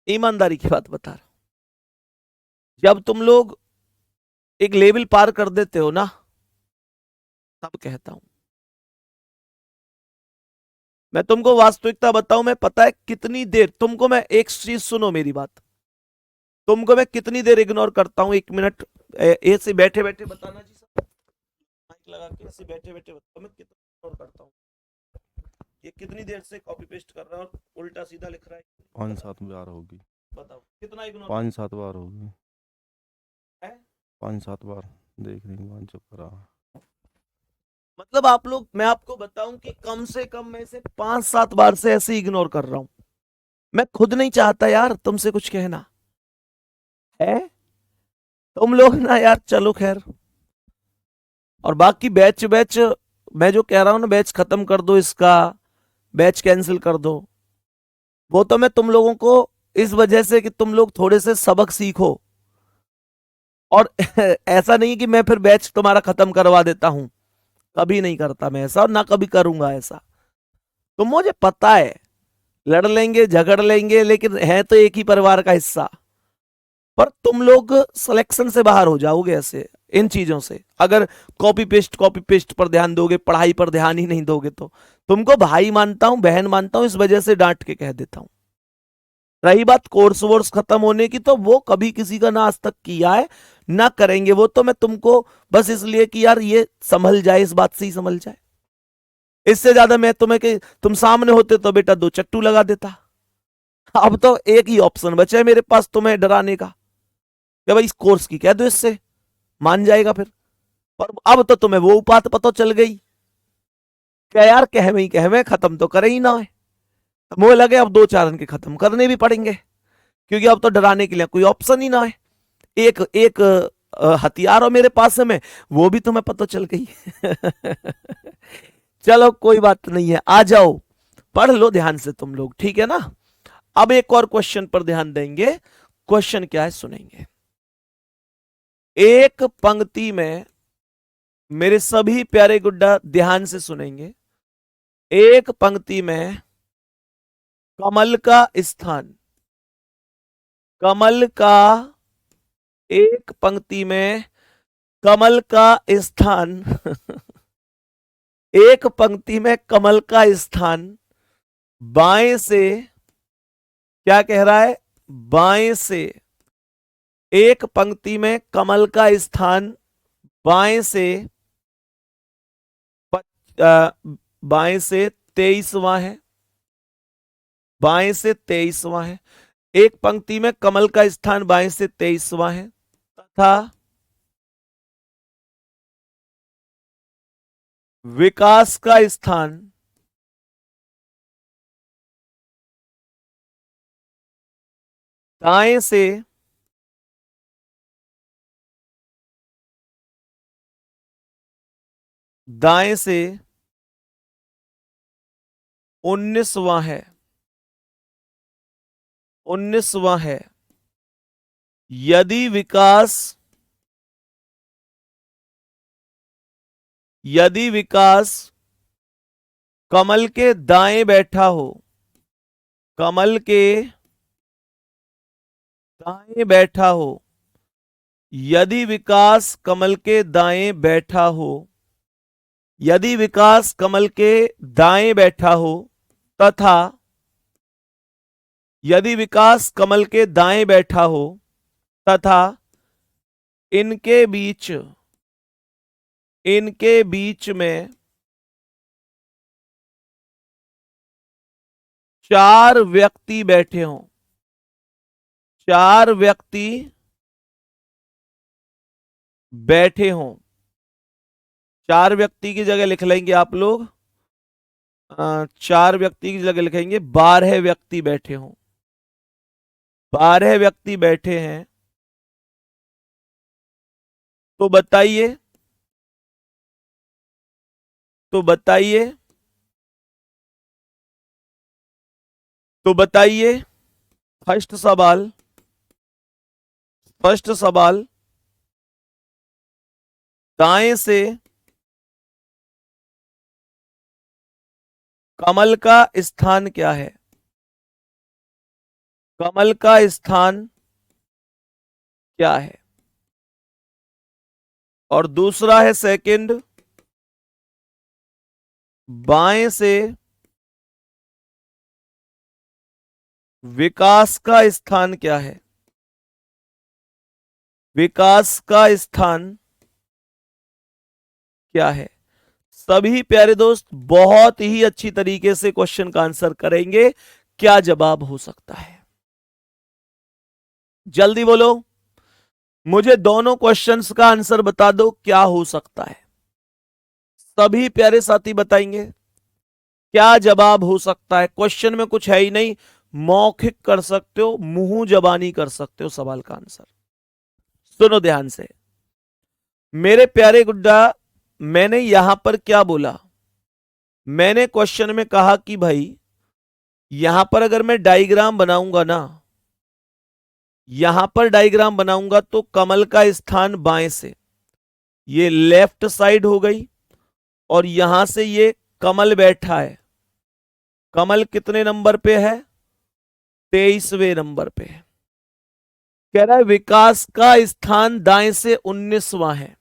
ईमानदारी की बात बता रहा हूं। जब तुम लोग एक लेवल पार कर देते हो ना, तब कहता हूं। मैं तुमको वास्तविकता बताऊं, मैं पता है कितनी देर तुमको, मैं एक चीज सुनो मेरी बात, तुमको मैं कितनी देर इग्नोर करता हूं। 1 मिनट ऐसे बैठे बैठे बताना जी, सब माइक लगा के ऐसे बैठे बैठे बताओ मैं कितना इग्नोर करता हूं। ये कितनी देर से कॉपी पेस्ट कर रहा है और उल्टा सीधा लिख रहा है? 5-7 बार होगी। बताओ कितना इग्नोर? 5-7 बार होगी। है 5-7 बार देख रही हूँ, चुप करा। मतलब आप लोग, मैं आपको बताऊं कि कम से कम मैं इसे 5-7 बार से ऐसे इग्नोर कर रहा हूं। मैं खुद नहीं चाहता यार तुमसे कुछ कहना है, तुम लोग ना यार, चलो खैर। और बाकी बैच बैच मैं जो कह रहा हूं ना, बैच खत्म कर दो, इसका बैच कैंसिल कर दो, वो तो मैं तुम लोगों को इस वजह से कि तुम लोग थोड़े से सबक सीखो। और ऐसा नहीं कि मैं फिर बैच तुम्हारा खत्म करवा देता हूं, कभी नहीं करता मैं ऐसा, और ना कभी करूंगा ऐसा। तो मुझे पता है लड़ लेंगे झगड़ लेंगे, लेकिन है तो एक ही परिवार का हिस्सा। पर तुम लोग सिलेक्शन से बाहर हो जाओगे ऐसे इन चीजों से, अगर कॉपी पेस्ट पर ध्यान दोगे, पढ़ाई पर ध्यान ही नहीं दोगे तो। तुमको भाई मानता हूं, बहन मानता हूं, इस वजह से डांट के कह देता हूं। रही बात कोर्स वोर्स खत्म होने की, तो वो कभी किसी का ना आज तक किया है ना करेंगे। वो तो मैं तुमको बस इसलिए कि यार ये संभल जाए, इस बात से ही संभल जाए। इससे ज्यादा मैं तुम्हें कि तुम सामने होते तो बेटा 2 चट्टू लगा देता। अब तो एक ही ऑप्शन बचा है मेरे पास तुम्हें डराने का, कि भाई इस कोर्स की कह दो, इससे मान जाएगा फिर। और अब तो तुम्हें वो बात पता चल गई, क्या यार कह में खत्म तो करे ही ना है। मुझे लगे अब 2-4 इनके खत्म करने भी पड़ेंगे, क्योंकि अब तो डराने के लिए कोई ऑप्शन ही ना है। एक एक हथियार हो मेरे पास में, वो भी तुम्हें पता चल गई। चलो कोई बात नहीं है, आ जाओ पढ़ लो ध्यान से तुम लोग, ठीक है ना? अब एक और क्वेश्चन पर ध्यान देंगे। क्वेश्चन क्या है सुनेंगे। एक पंक्ति में, मेरे सभी प्यारे गुड्डा ध्यान से सुनेंगे, एक पंक्ति में कमल का स्थान, कमल का, एक पंक्ति में कमल का स्थान एक पंक्ति में कमल का स्थान बाएं से क्या कह रहा है? बाएं से, एक पंक्ति में कमल का स्थान बाएं से बाएं से 23वां है, बाएं से 23वां है। एक पंक्ति में कमल का स्थान बाएं से 23वां है तथा विकास का स्थान दाएं से दाएं से 19वां है, 19वां है। यदि विकास कमल के दाएं बैठा हो, कमल के दाएं बैठा हो, यदि विकास कमल के दाएं बैठा हो, यदि विकास कमल के दाएं बैठा हो तथा यदि विकास कमल के दाएं बैठा हो तथा इनके बीच में 4 व्यक्ति बैठे हों, 4 व्यक्ति बैठे हों। 4 व्यक्ति की जगह लिख लेंगे आप लोग, 4 व्यक्ति की जगह लिखेंगे 12 व्यक्ति बैठे हों, 12 व्यक्ति बैठे हैं। तो बताइए, तो बताइए फर्स्ट सवाल, दाएं से कमल का स्थान क्या है? कमल का स्थान क्या है? और दूसरा है सेकंड, बाएं से विकास का स्थान क्या है? विकास का स्थान क्या है? सभी प्यारे दोस्त बहुत ही अच्छी तरीके से क्वेश्चन का आंसर करेंगे। क्या जवाब हो सकता है? जल्दी बोलो, मुझे दोनों क्वेश्चंस का आंसर बता दो, क्या हो सकता है? सभी प्यारे साथी बताएंगे क्या जवाब हो सकता है। क्वेश्चन में कुछ है ही नहीं, मौखिक कर सकते हो, मुंह जबानी कर सकते हो सवाल का आंसर। सुनो ध्यान से मेरे प्यारे गुड्डा, मैंने यहां पर क्या बोला? मैंने क्वेश्चन में कहा कि भाई यहां पर अगर मैं डायग्राम बनाऊंगा ना, यहां पर डायग्राम बनाऊंगा तो कमल का स्थान बाएं से, ये लेफ्ट साइड हो गई, और यहां से ये कमल बैठा है। कमल कितने नंबर पे है? 23वें नंबर पे है। कह रहा है विकास का स्थान दाएं से 19वां है,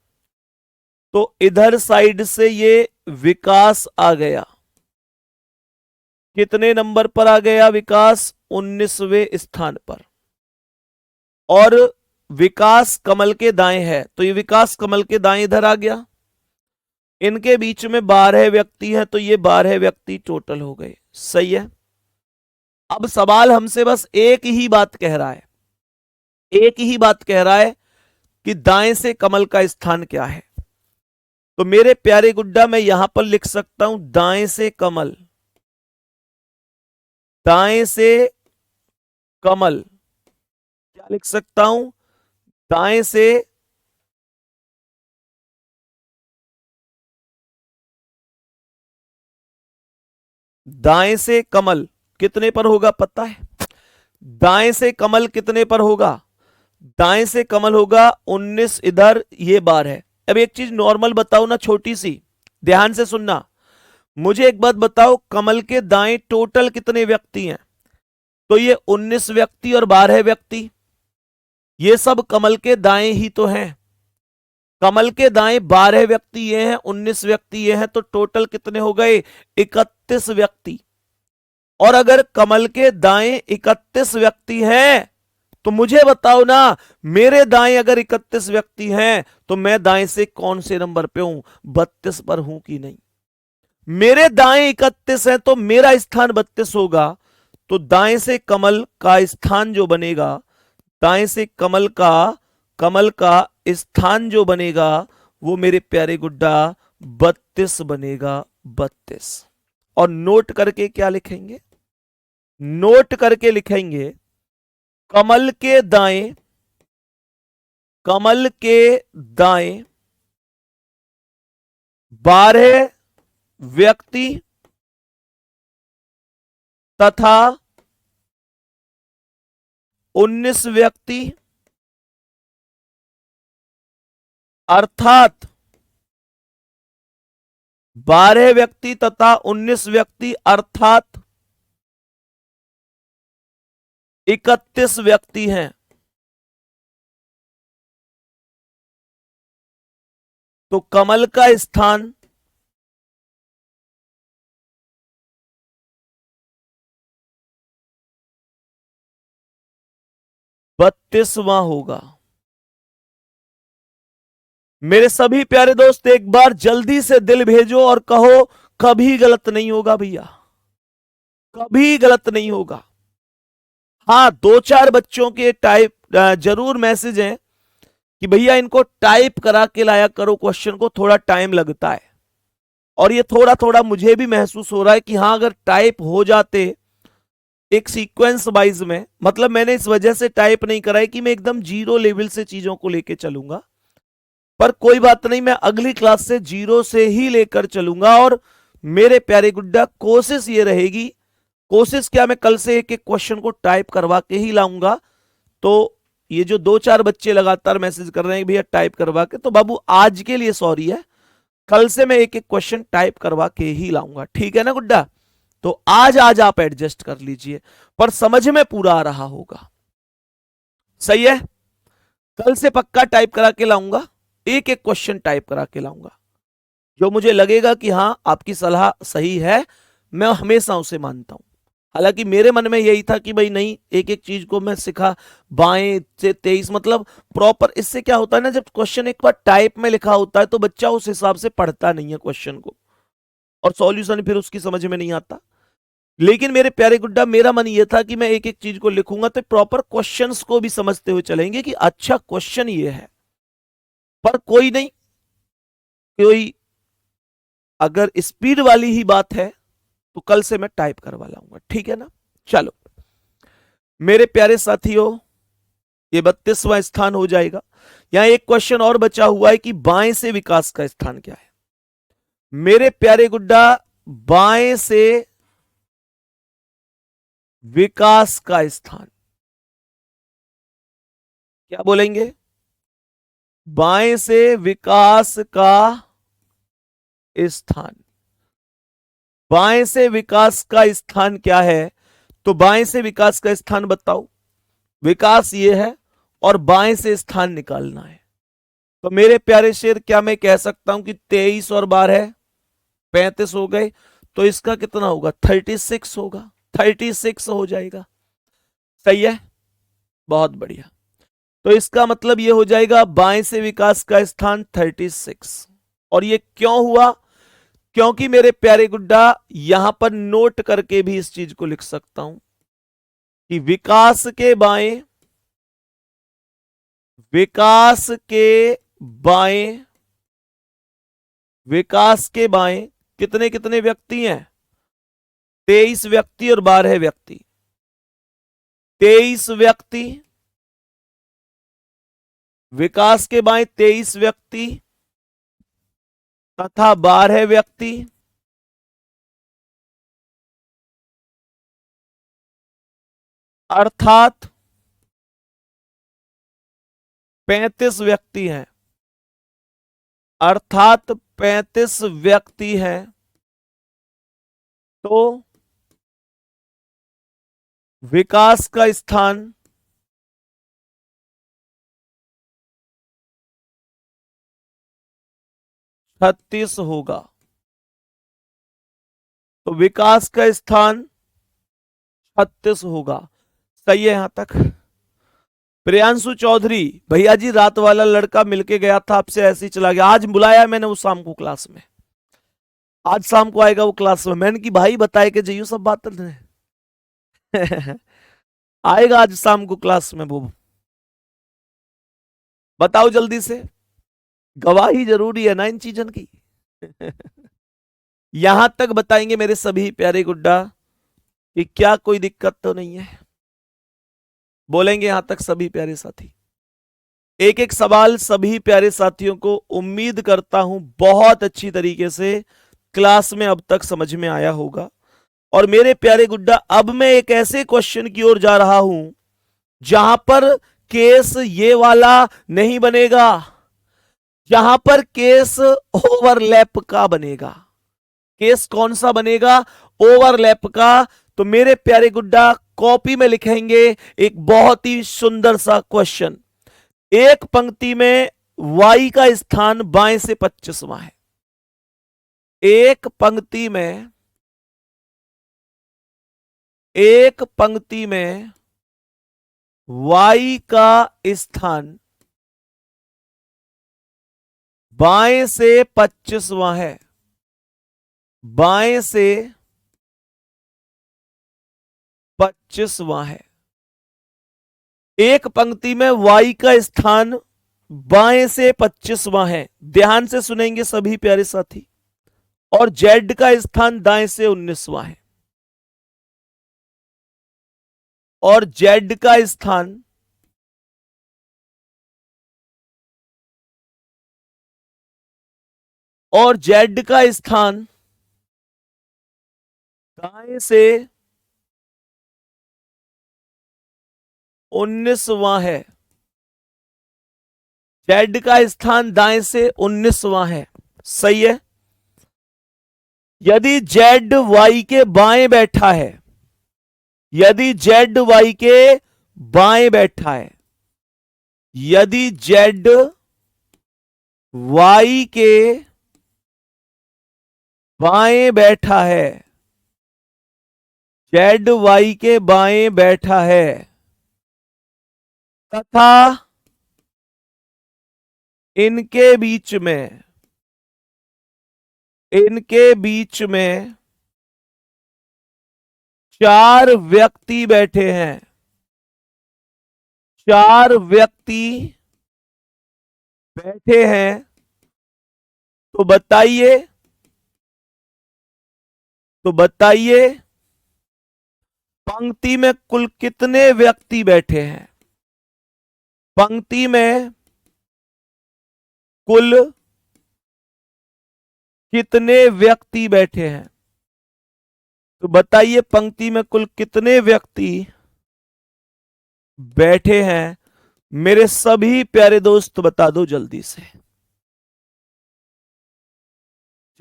तो इधर साइड से ये विकास आ गया। कितने नंबर पर आ गया विकास? 19वें स्थान पर। और विकास कमल के दाएं है, तो ये विकास कमल के दाएं इधर आ गया। इनके बीच में 12 व्यक्ति हैं, तो ये 12 व्यक्ति टोटल हो गए। सही है। अब सवाल हमसे बस एक ही बात कह रहा है, एक ही बात कह रहा है कि दाएं से कमल का स्थान क्या है। तो मेरे प्यारे गुड्डा मैं यहां पर लिख सकता हूं दाएं से कमल, दाएं से कमल। क्या लिख सकता हूं? दाएं से कमल कितने पर होगा पता है? दाएं से कमल कितने पर होगा? दाएं से कमल होगा 19, इधर ये 12। अब एक चीज नॉर्मल बताओ ना, छोटी सी, ध्यान से सुनना। मुझे एक बात बताओ, कमल के दाएं टोटल कितने व्यक्ति हैं? तो ये 19 व्यक्ति और 12 व्यक्ति, ये सब कमल के दाएं ही तो हैं। कमल के दाएं 12 व्यक्ति ये हैं, 19 व्यक्ति ये हैं, तो टोटल कितने हो गए? 31 व्यक्ति। और अगर कमल के दाएं 31 व्यक्ति हैं तो मुझे बताओ ना, मेरे दाएं अगर 31 व्यक्ति हैं तो मैं दाएं से कौन से नंबर पे हूं, 32 पर हूं कि नहीं। मेरे दाएं 31 है तो मेरा स्थान 32 होगा। तो दाएं से कमल का स्थान जो बनेगा, दाएं से कमल का स्थान जो बनेगा वो मेरे प्यारे गुड्डा 32 बनेगा, 32। और नोट करके क्या लिखेंगे, नोट करके लिखेंगे कमल के दाएं, कमल के दाएं 12 व्यक्ति तथा 19 व्यक्ति, अर्थात 12 व्यक्ति तथा 19 व्यक्ति अर्थात 31 व्यक्ति हैं। तो कमल का स्थान 32वां होगा। मेरे सभी प्यारे दोस्त एक बार जल्दी से दिल भेजो और कहो कभी गलत नहीं होगा भैया, कभी गलत नहीं होगा। हाँ, 2-4 बच्चों के टाइप जरूर मैसेज हैं कि भैया इनको टाइप करा के लाया करो क्वेश्चन को, थोड़ा टाइम लगता है। और ये थोड़ा थोड़ा मुझे भी महसूस हो रहा है कि हाँ अगर टाइप हो जाते एक सीक्वेंस वाइज में, मतलब मैंने इस वजह से टाइप नहीं करा है कि मैं एकदम जीरो लेवल से चीजों को लेके चलूंगा, पर कोई बात नहीं, मैं अगली क्लास से जीरो से ही लेकर चलूंगा। और मेरे प्यारे गुड्डा कोशिश ये रहेगी, कोशिश क्या, मैं कल से एक एक क्वेश्चन को टाइप करवा के ही लाऊंगा। तो ये जो 2-4 बच्चे लगातार मैसेज कर रहे हैं भैया टाइप करवा के, तो बाबू आज के लिए सॉरी है, कल से मैं एक एक क्वेश्चन टाइप करवा के ही लाऊंगा, ठीक है ना गुड्डा। तो आज आज आप एडजस्ट कर लीजिए, पर समझ में पूरा आ रहा होगा, सही है। कल से पक्का टाइप करा के लाऊंगा, एक एक क्वेश्चन टाइप करा के लाऊंगा। जो मुझे लगेगा कि हाँ आपकी सलाह सही है, मैं हमेशा उसे मानता हूं। हालांकि मेरे मन में यही था कि भाई नहीं, एक एक चीज को मैं सिखा, बाएं से 23 मतलब प्रॉपर। इससे क्या होता है ना, जब क्वेश्चन एक बार टाइप में लिखा होता है तो बच्चा उस हिसाब से पढ़ता नहीं है क्वेश्चन को, और सॉल्यूशन फिर उसकी समझ में नहीं आता। लेकिन मेरे प्यारे गुड्डा मेरा मन ये था कि मैं एक एक चीज को लिखूंगा तो प्रॉपर क्वेश्चंस को भी समझते हुए चलेंगे कि अच्छा क्वेश्चन ये है। पर कोई नहीं, कोई अगर स्पीड वाली ही बात है तो कल से मैं टाइप करवा लाऊंगा, ठीक है ना। चलो मेरे प्यारे साथियों, ये 32वां स्थान हो जाएगा। यहां एक क्वेश्चन और बचा हुआ है कि बाएं से विकास का स्थान क्या है। मेरे प्यारे गुड्डा, बाएं से विकास का स्थान क्या बोलेंगे, बाएं से विकास का स्थान, बाएं से विकास का स्थान क्या है। तो बाएं से विकास का स्थान बताओ, विकास ये है और बाएं से स्थान निकालना है। तो मेरे प्यारे शेर, क्या मैं कह सकता हूं कि 23 और 12 35 हो गए, तो इसका कितना होगा, 36 होगा, 36 हो जाएगा, सही है, बहुत बढ़िया। तो इसका मतलब ये हो जाएगा बाएं से विकास का स्थान 36। और ये क्यों हुआ, क्योंकि मेरे प्यारे गुड्डा यहां पर नोट करके भी इस चीज को लिख सकता हूं कि विकास के बाएं, विकास के बाएं, विकास के बाएं कितने कितने व्यक्ति हैं, 23 व्यक्ति और 12 व्यक्ति, 23 व्यक्ति, विकास के बाएं 23 व्यक्ति तथा 12 व्यक्ति, अर्थात 35 व्यक्ति हैं, अर्थात 35 व्यक्ति हैं। तो विकास का स्थान 36 होगा। तो विकास का स्थान 36 होगा। सही है यहां तक। प्रियांशु चौधरी, भैया जी रात वाला लड़का मिलके गया था आपसे, ऐसे ही चला गया। आज बुलाया मैंने वो शाम को क्लास में, आज शाम को आएगा वो क्लास में। मैंने कि भाई बताए कि जइयो सब बात आएगा आज शाम को क्लास में वो। बताओ जल्दी से, गवाही जरूरी है ना इन चीजों की। यहां तक बताएंगे मेरे सभी प्यारे गुड्डा कि क्या कोई दिक्कत तो नहीं है? बोलेंगे यहां तक सभी प्यारे साथी? एक एक सवाल सभी प्यारे साथियों को उम्मीद करता हूं बहुत अच्छी तरीके से क्लास में अब तक समझ में आया होगा। और मेरे प्यारे गुड्डा, अब मैं एक ऐसे क्वेश्चन की ओर जा रहा हूं जहां पर केस ये वाला नहीं बनेगा, जहां पर केस ओवरलैप का बनेगा। केस कौन सा बनेगा? ओवरलैप का। तो मेरे प्यारे गुड्डा कॉपी में लिखेंगे एक बहुत ही सुंदर सा क्वेश्चन। एक पंक्ति में y का स्थान बाएं से 25वां है। एक पंक्ति में y का स्थान बाएं से 25वां है। बाएं से 25वां है। एक पंक्ति में y का स्थान बाएं से 25वां है। ध्यान से सुनेंगे सभी प्यारे साथी। और z का स्थान दाएं से 19वां है। और z का स्थान दाएं से 19वां है। z का स्थान दाएं से 19वां है। सही है। यदि z y के बाएं बैठा है, यदि z y के बाएं बैठा है, यदि z y के बाएं बैठा है, z y के बाएं बैठा है तथा इनके बीच में 4 व्यक्ति बैठे हैं, 4 व्यक्ति बैठे हैं, तो बताइए पंक्ति में कुल कितने व्यक्ति बैठे हैं? पंक्ति में कुल कितने व्यक्ति बैठे हैं? तो बताइए पंक्ति में कुल कितने व्यक्ति बैठे हैं? मेरे सभी प्यारे दोस्त बता दो जल्दी से,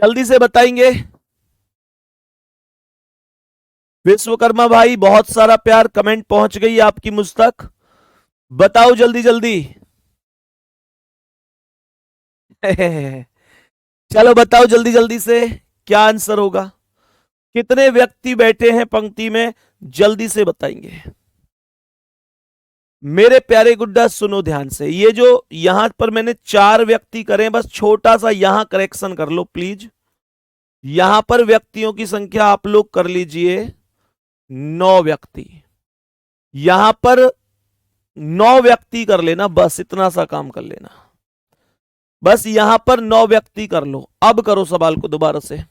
जल्दी से बताएंगे। विश्वकर्मा भाई बहुत सारा प्यार, कमेंट पहुंच गई आपकी मुझ तक। बताओ जल्दी जल्दी। चलो बताओ जल्दी जल्दी से क्या आंसर होगा। कितने व्यक्ति बैठे हैं पंक्ति में, जल्दी से बताएंगे। मेरे प्यारे गुड्डा सुनो ध्यान से, ये जो यहां पर मैंने 4 व्यक्ति करे, बस छोटा सा यहां करेक्शन कर लो प्लीज। यहां पर व्यक्तियों की संख्या आप लोग कर लीजिए 9 व्यक्ति। यहां पर 9 व्यक्ति कर लेना, बस इतना सा काम कर लेना। बस यहां पर 9 व्यक्ति कर लो। अब करो सवाल को दोबारा से।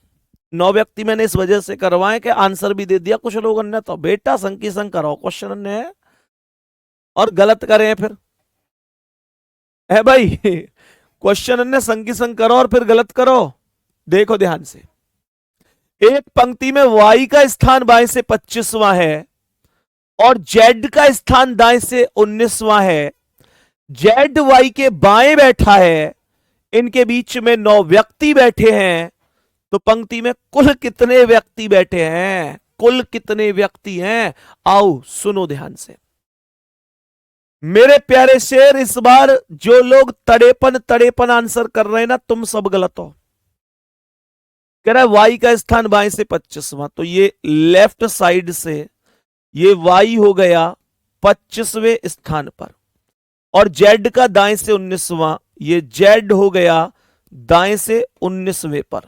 9 व्यक्ति मैंने इस वजह से करवाए कि आंसर भी दे दिया कुछ लोगों ने, तो बेटा संग की संग कराओ क्वेश्चन ने, और गलत करें फिर है भाई। क्वेश्चन ने संग की संग करो और फिर गलत करो। देखो ध्यान से, एक पंक्ति में y का स्थान बाएं से 25वां है और z का स्थान दाएं से 19वां है। z y के बाएं बैठा है, इनके बीच में 9 व्यक्ति बैठे हैं। तो पंक्ति में कुल कितने व्यक्ति बैठे हैं? कुल कितने व्यक्ति हैं? आओ सुनो ध्यान से मेरे प्यारे शेर। इस बार जो लोग तड़ेपन आंसर कर रहे हैं ना, तुम सब गलत हो। कह रहा है y का स्थान बाएं से 25वां, तो ये लेफ्ट साइड से ये y हो गया 25वें स्थान पर, और z का दाएं से 19वां, ये z हो गया दाएं से 19वें पर।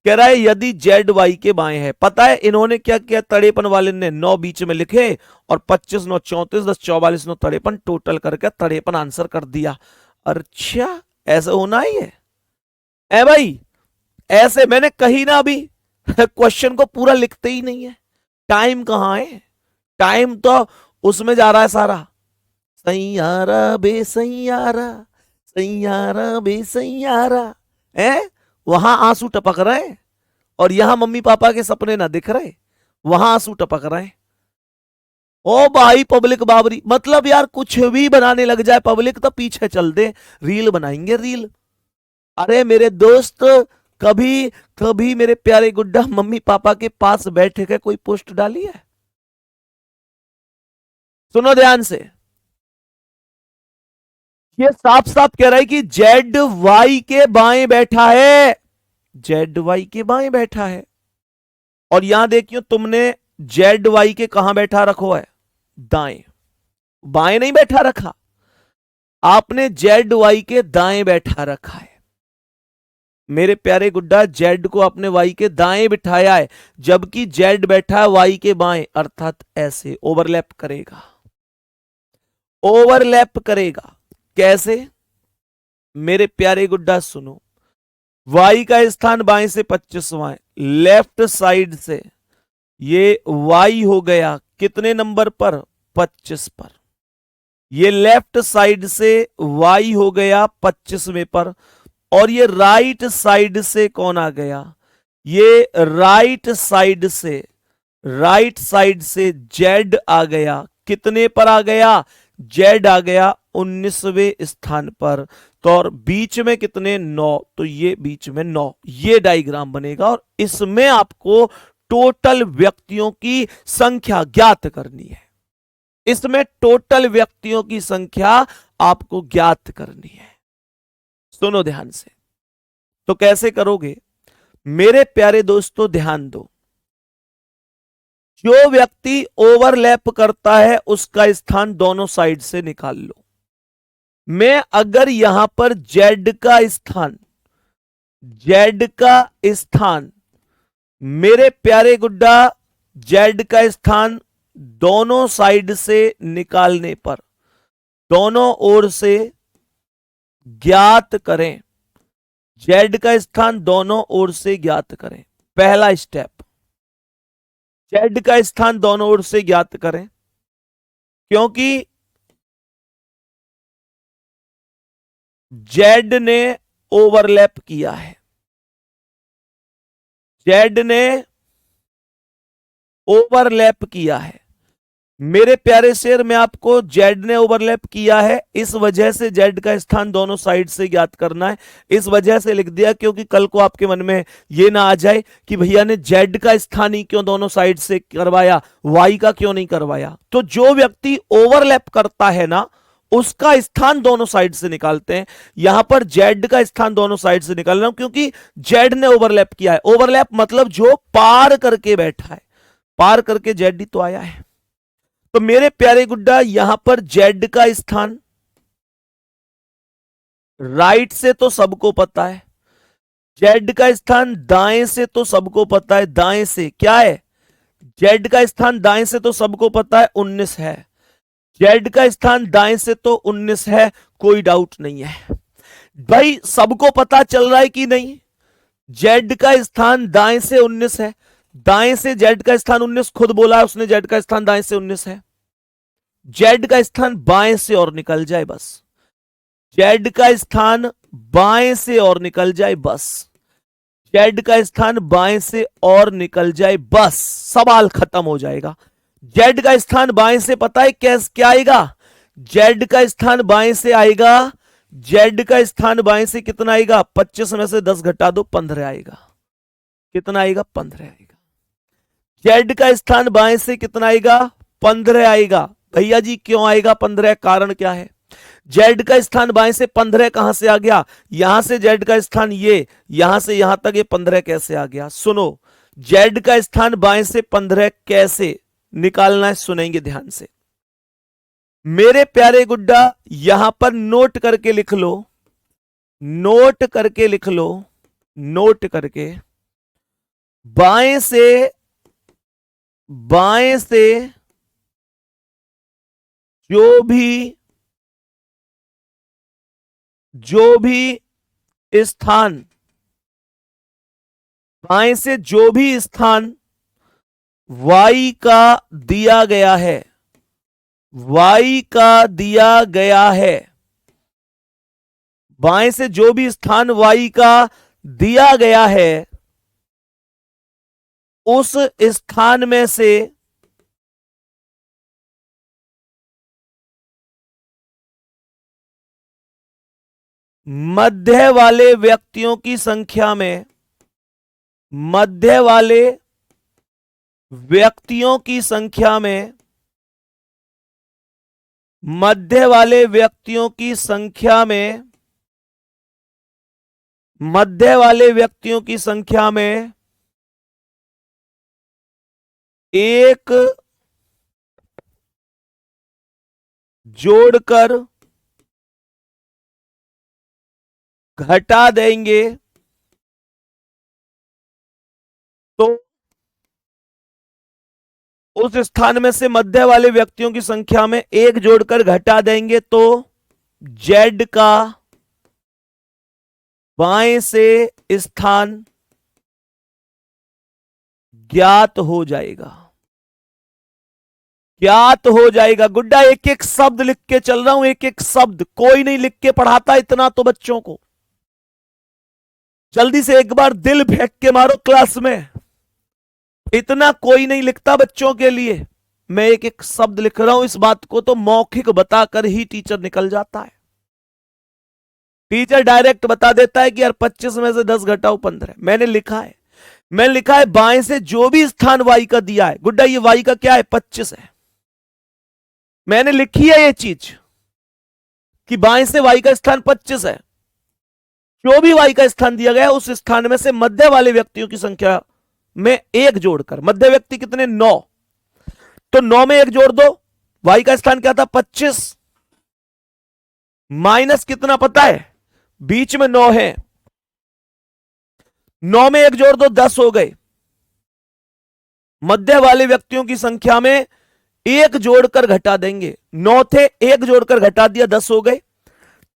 कह रहा है यदि z y के बाएं है। पता है इन्होंने क्या किया, तड़ेपन वाले ने 9 बीच में लिखे और 25 9 34 10 44 9 तड़ेपन, टोटल करके तड़ेपन आंसर कर दिया। अच्छा ऐसा होना ही है ए भाई, ऐसे मैंने कहीं ना अभी क्वेश्चन को पूरा लिखते ही नहीं है। टाइम कहां है, टाइम तो उसमें जा रहा है सारा। सैयारा बे सैयारा, सैयारा बे सैयारा, है वहां आंसू टपक रहे और यहां मम्मी पापा के सपने ना दिख रहे, वहां आंसू टपक रहे। ओ भाई पब्लिक बाबरी, मतलब यार कुछ भी बनाने लग जाए पब्लिक तो पीछे चल दे, रील बनाएंगे रील। अरे मेरे दोस्त, कभी कभी मेरे प्यारे गुड्डा मम्मी पापा के पास बैठे के कोई पोस्ट डाली है? सुनो ध्यान से, ये साफ साफ कह रहा है कि जेड वाई के बाएं बैठा है, जेड वाई के बाएं बैठा है। और यहां देखियो तुमने जेड वाई के कहां बैठा रखो है, दाएं, बाएं नहीं बैठा रखा, आपने जेड वाई के दाएं बैठा रखा है। मेरे प्यारे गुड्डा जेड को अपने वाई के दाएं बिठाया है, जबकि जेड बैठा है वाई के बाएं, अर्थात ऐसे ओवरलैप करेगा, ओवरलैप करेगा। कैसे मेरे प्यारे गुड्डा सुनो, y का स्थान बाएं से 25वां है, लेफ्ट साइड से ये y हो गया कितने नंबर पर, 25 पर। ये लेफ्ट साइड से y हो गया 25वें पर, और ये राइट साइड से कौन आ गया, ये राइट साइड से z आ गया, कितने पर आ गया, z आ गया 19वें स्थान पर। तो और बीच में कितने, 9, तो ये बीच में 9, ये डायग्राम बनेगा। और इसमें आपको टोटल व्यक्तियों की संख्या ज्ञात करनी है, इसमें टोटल व्यक्तियों की संख्या आपको ज्ञात करनी है। सुनो ध्यान से, तो कैसे करोगे मेरे प्यारे दोस्तों, ध्यान दो। जो व्यक्ति ओवरलैप करता है उसका स्थान दोनों साइड से निकाल लो। मैं अगर यहां पर जेड का स्थान मेरे प्यारे गुड्डा, जेड का स्थान दोनों साइड से निकालने पर, दोनों ओर से ज्ञात करें, जेड का स्थान दोनों ओर से ज्ञात करें। पहला स्टेप, जेड का स्थान दोनों ओर से ज्ञात करें, क्योंकि जेड ने ओवरलैप किया है, जेड ने ओवरलैप किया है। मेरे प्यारे शेर, मैं आपको जेड ने ओवरलैप किया है इस वजह से जेड का स्थान दोनों साइड से ज्ञात करना है, इस वजह से लिख दिया, क्योंकि कल को आपके मन में ये ना आ जाए कि भैया ने जेड का स्थान ही क्यों दोनों साइड से करवाया, वाई का क्यों नहीं करवाया। तो जो व्यक्ति ओवरलैप करता है ना, उसका स्थान दोनों साइड से निकालते हैं। यहां पर जेड का स्थान दोनों साइड से निकाल रहा हूं, क्योंकि जेड ने ओवरलैप किया है। ओवरलैप मतलब जो पार करके बैठा है, पार करके जेड ही तो आया है। तो मेरे प्यारे गुड्डा, यहां पर जेड का स्थान राइट से तो सबको पता है, जेड का स्थान दाएं से तो सबको पता है, दाएं से क्या है, जेड का स्थान दाएं से तो सबको पता है 19 है, जेड का स्थान दाएं से तो 19 है, कोई डाउट नहीं है। भाई सबको पता चल रहा है कि नहीं, जेड का स्थान दाएं से 19 है, दाएं से जेड का स्थान 19 खुद बोला है उसने, जेड का स्थान दाएं से 19 है। जेड का स्थान बाएं से और निकल जाए बस, जेड का स्थान बाएं से और निकल जाए बस, जेड का स्थान बाएं से और निकल जाए बस, सवाल खत्म हो जाएगा। जेड का स्थान बाएं से पता है कैसे क्या आएगा, जेड का स्थान बाएं से आएगा, जेड का स्थान बाएं से कितना आएगा, 25 में से 10 घटा दो 15 आएगा, कितना आएगा, 15 आएगा। जेड का स्थान बाएं से कितना आएगा, 15 आएगा। भैया जी क्यों आएगा 15, कारण क्या है, जेड का स्थान बाएं से 15 कहां से आ गया, यहां से जेड का स्थान ये, यहां से यहां तक ये 15 कैसे आ गया। सुनो, जेड का स्थान बाएं से 15 कैसे, निकालना है, सुनेंगे ध्यान से। मेरे प्यारे गुड्डा यहां पर नोट करके लिख लो, नोट करके लिख लो, नोट करके। बाएं से जो भी स्थान, बाएं से जो भी स्थान y का दिया गया है, y का दिया गया है, बाएं से जो भी स्थान y का दिया गया है, उस स्थान में से मध्य वाले व्यक्तियों की संख्या में, मध्य वाले व्यक्तियों की संख्या में, मध्य वाले व्यक्तियों की संख्या में, मध्य वाले व्यक्तियों की संख्या में एक जोड़कर घटा देंगे तो उस स्थान में से मध्य वाले व्यक्तियों की संख्या में एक जोड़कर घटा देंगे तो z का बाएं से स्थान ज्ञात हो जाएगा, ज्ञात हो जाएगा। गुड्डा एक एक शब्द लिख के चल रहा हूं, एक एक शब्द, कोई नहीं लिख के पढ़ाता इतना तो बच्चों को। जल्दी से एक बार दिल फेंक के मारो क्लास में, इतना कोई नहीं लिखता बच्चों के लिए। मैं एक एक शब्द लिख रहा हूं, इस बात को तो मौखिक बताकर ही टीचर निकल जाता है। टीचर डायरेक्ट बता देता है कि यार 25 में से 10 घटाओ 15। मैंने लिखा है, मैंने लिखा है बाएं से जो भी स्थान y का दिया है। गुड्डा ये y का क्या है? 25 है। मैंने लिखी है ये चीज कि बाएं से y का स्थान 25 है। जो भी y का स्थान दिया गया है उस स्थान में से मध्य वाले व्यक्तियों की संख्या में एक जोड़कर, मध्य व्यक्ति कितने? 9, तो 9 में एक जोड़ दो। y का स्थान क्या था? 25 माइनस कितना पता है? बीच में 9 है, 9 में एक जोड़ दो, 10 हो गए। मध्य वाले व्यक्तियों की संख्या में एक जोड़कर घटा देंगे, 9 थे, एक जोड़कर घटा दिया, 10 हो गए।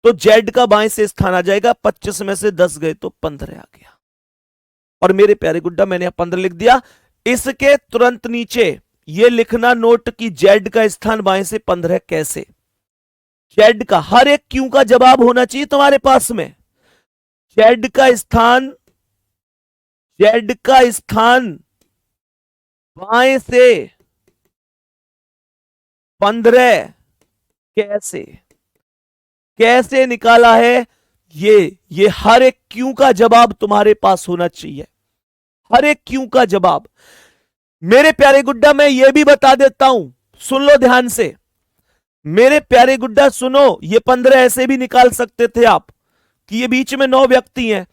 तो z का बाएं से स्थान आ जाएगा, 25 में से 10 गए तो 15 आ गया। और मेरे प्यारे गुड्डा मैंने 15 लिख दिया। इसके तुरंत नीचे यह लिखना नोट कि z का स्थान बाएं से 15 कैसे। z का हर एक क्यों का जवाब होना चाहिए तुम्हारे पास में। z का स्थान, z का स्थान बाएं से 15 कैसे, कैसे निकाला है? ये हर एक क्यों का जवाब तुम्हारे पास होना चाहिए, हर एक क्यों का जवाब। मेरे प्यारे गुड्डा मैं ये भी बता देता हूं, सुन लो ध्यान से। मेरे प्यारे गुड्डा सुनो, ये 15 ऐसे भी निकाल सकते थे आप कि ये बीच में 9 व्यक्ति हैं।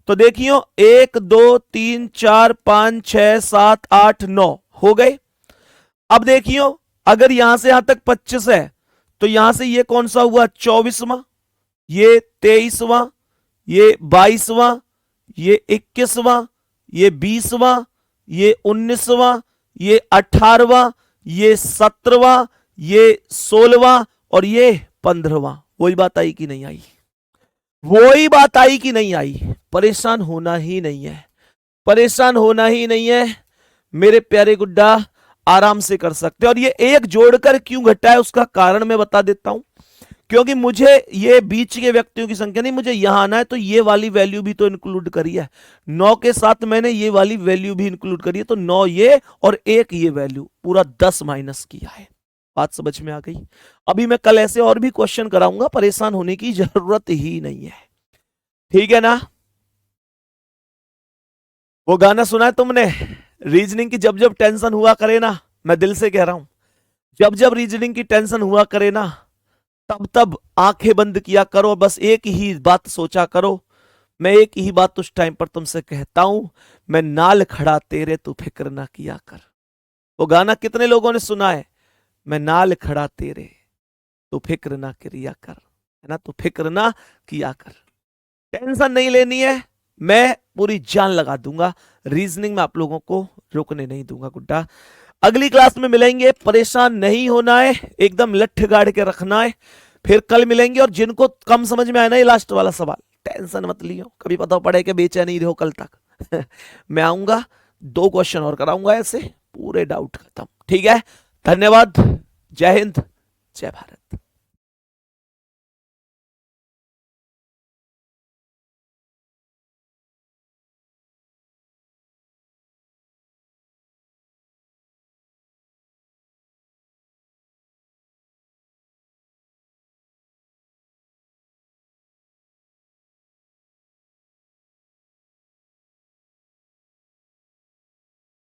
तो देखियो 1 2 3 4 5 6 7 8 9 हो गए। अब देखियो अगर यहां से यहां तक 25 है तो यहां से ये कौन सा हुआ? 24वां, ये 23वां, ये 22वां, ये 21वां, ये 20वां, ये 19वां, ये 18वां, ये 17वां, ये 16वां और ये 15वां। वही बात आई कि नहीं आई? वही बात आई कि नहीं आई? परेशान होना ही नहीं है, परेशान होना ही नहीं है मेरे प्यारे गुड्डा, आराम से कर सकते हैं। और ये एक जोड़कर क्यों घटा है उसका कारण मैं बता देता हूं। क्योंकि मुझे ये बीच के व्यक्तियों की संख्या नहीं, मुझे यहां आना है तो ये वाली वैल्यू भी तो इंक्लूड करी है। 9 के साथ मैंने ये वाली वैल्यू भी इंक्लूड करी है, तो 9 ये और 1 ये वैल्यू, पूरा 10 माइनस किया है। बात समझ में आ गई? अभी मैं कल ऐसे और भी क्वेश्चन कराऊंगा, परेशान होने की जरूरत ही नहीं है, ठीक है ना? वो गाना सुना है तुमने रीजनिंग की, जब जब टेंशन हुआ करे ना, मैं दिल से कह रहा हूं, जब जब रीजनिंग की टेंशन हुआ करे ना, तब तब आंखें बंद किया करो, बस एक ही बात सोचा करो। मैं एक ही बात उस टाइम पर तुमसे कहता हूं, मैं नाल खड़ा तेरे तू फिक्र ना किया कर। वो गाना कितने लोगों ने सुना है? मैं नाल खड़ा तेरे, तू फिक्र ना किया कर, है ना, तू फिक्र ना किया कर, टेंशन नहीं लेनी है, मैं पूरी जान लगा दूंगा, रीजनिंग में आप लोगों को रुकने नहीं दूंगा गुड्डा। अगली क्लास में मिलेंगे, परेशान नहीं होना है, एकदम लठ गाड़ के रखना है। फिर कल मिलेंगे, और जिनको कम समझ में आया ना ये लास्ट वाला सवाल, टेंशन मत लियो, कभी पता पड़े कि बेचैनी रहो कल तक मैं आऊंगा, 2 क्वेश्चन और कराऊंगा, ऐसे पूरे डाउट खत्म। ठीक है, धन्यवाद, जय हिंद, जय भारत।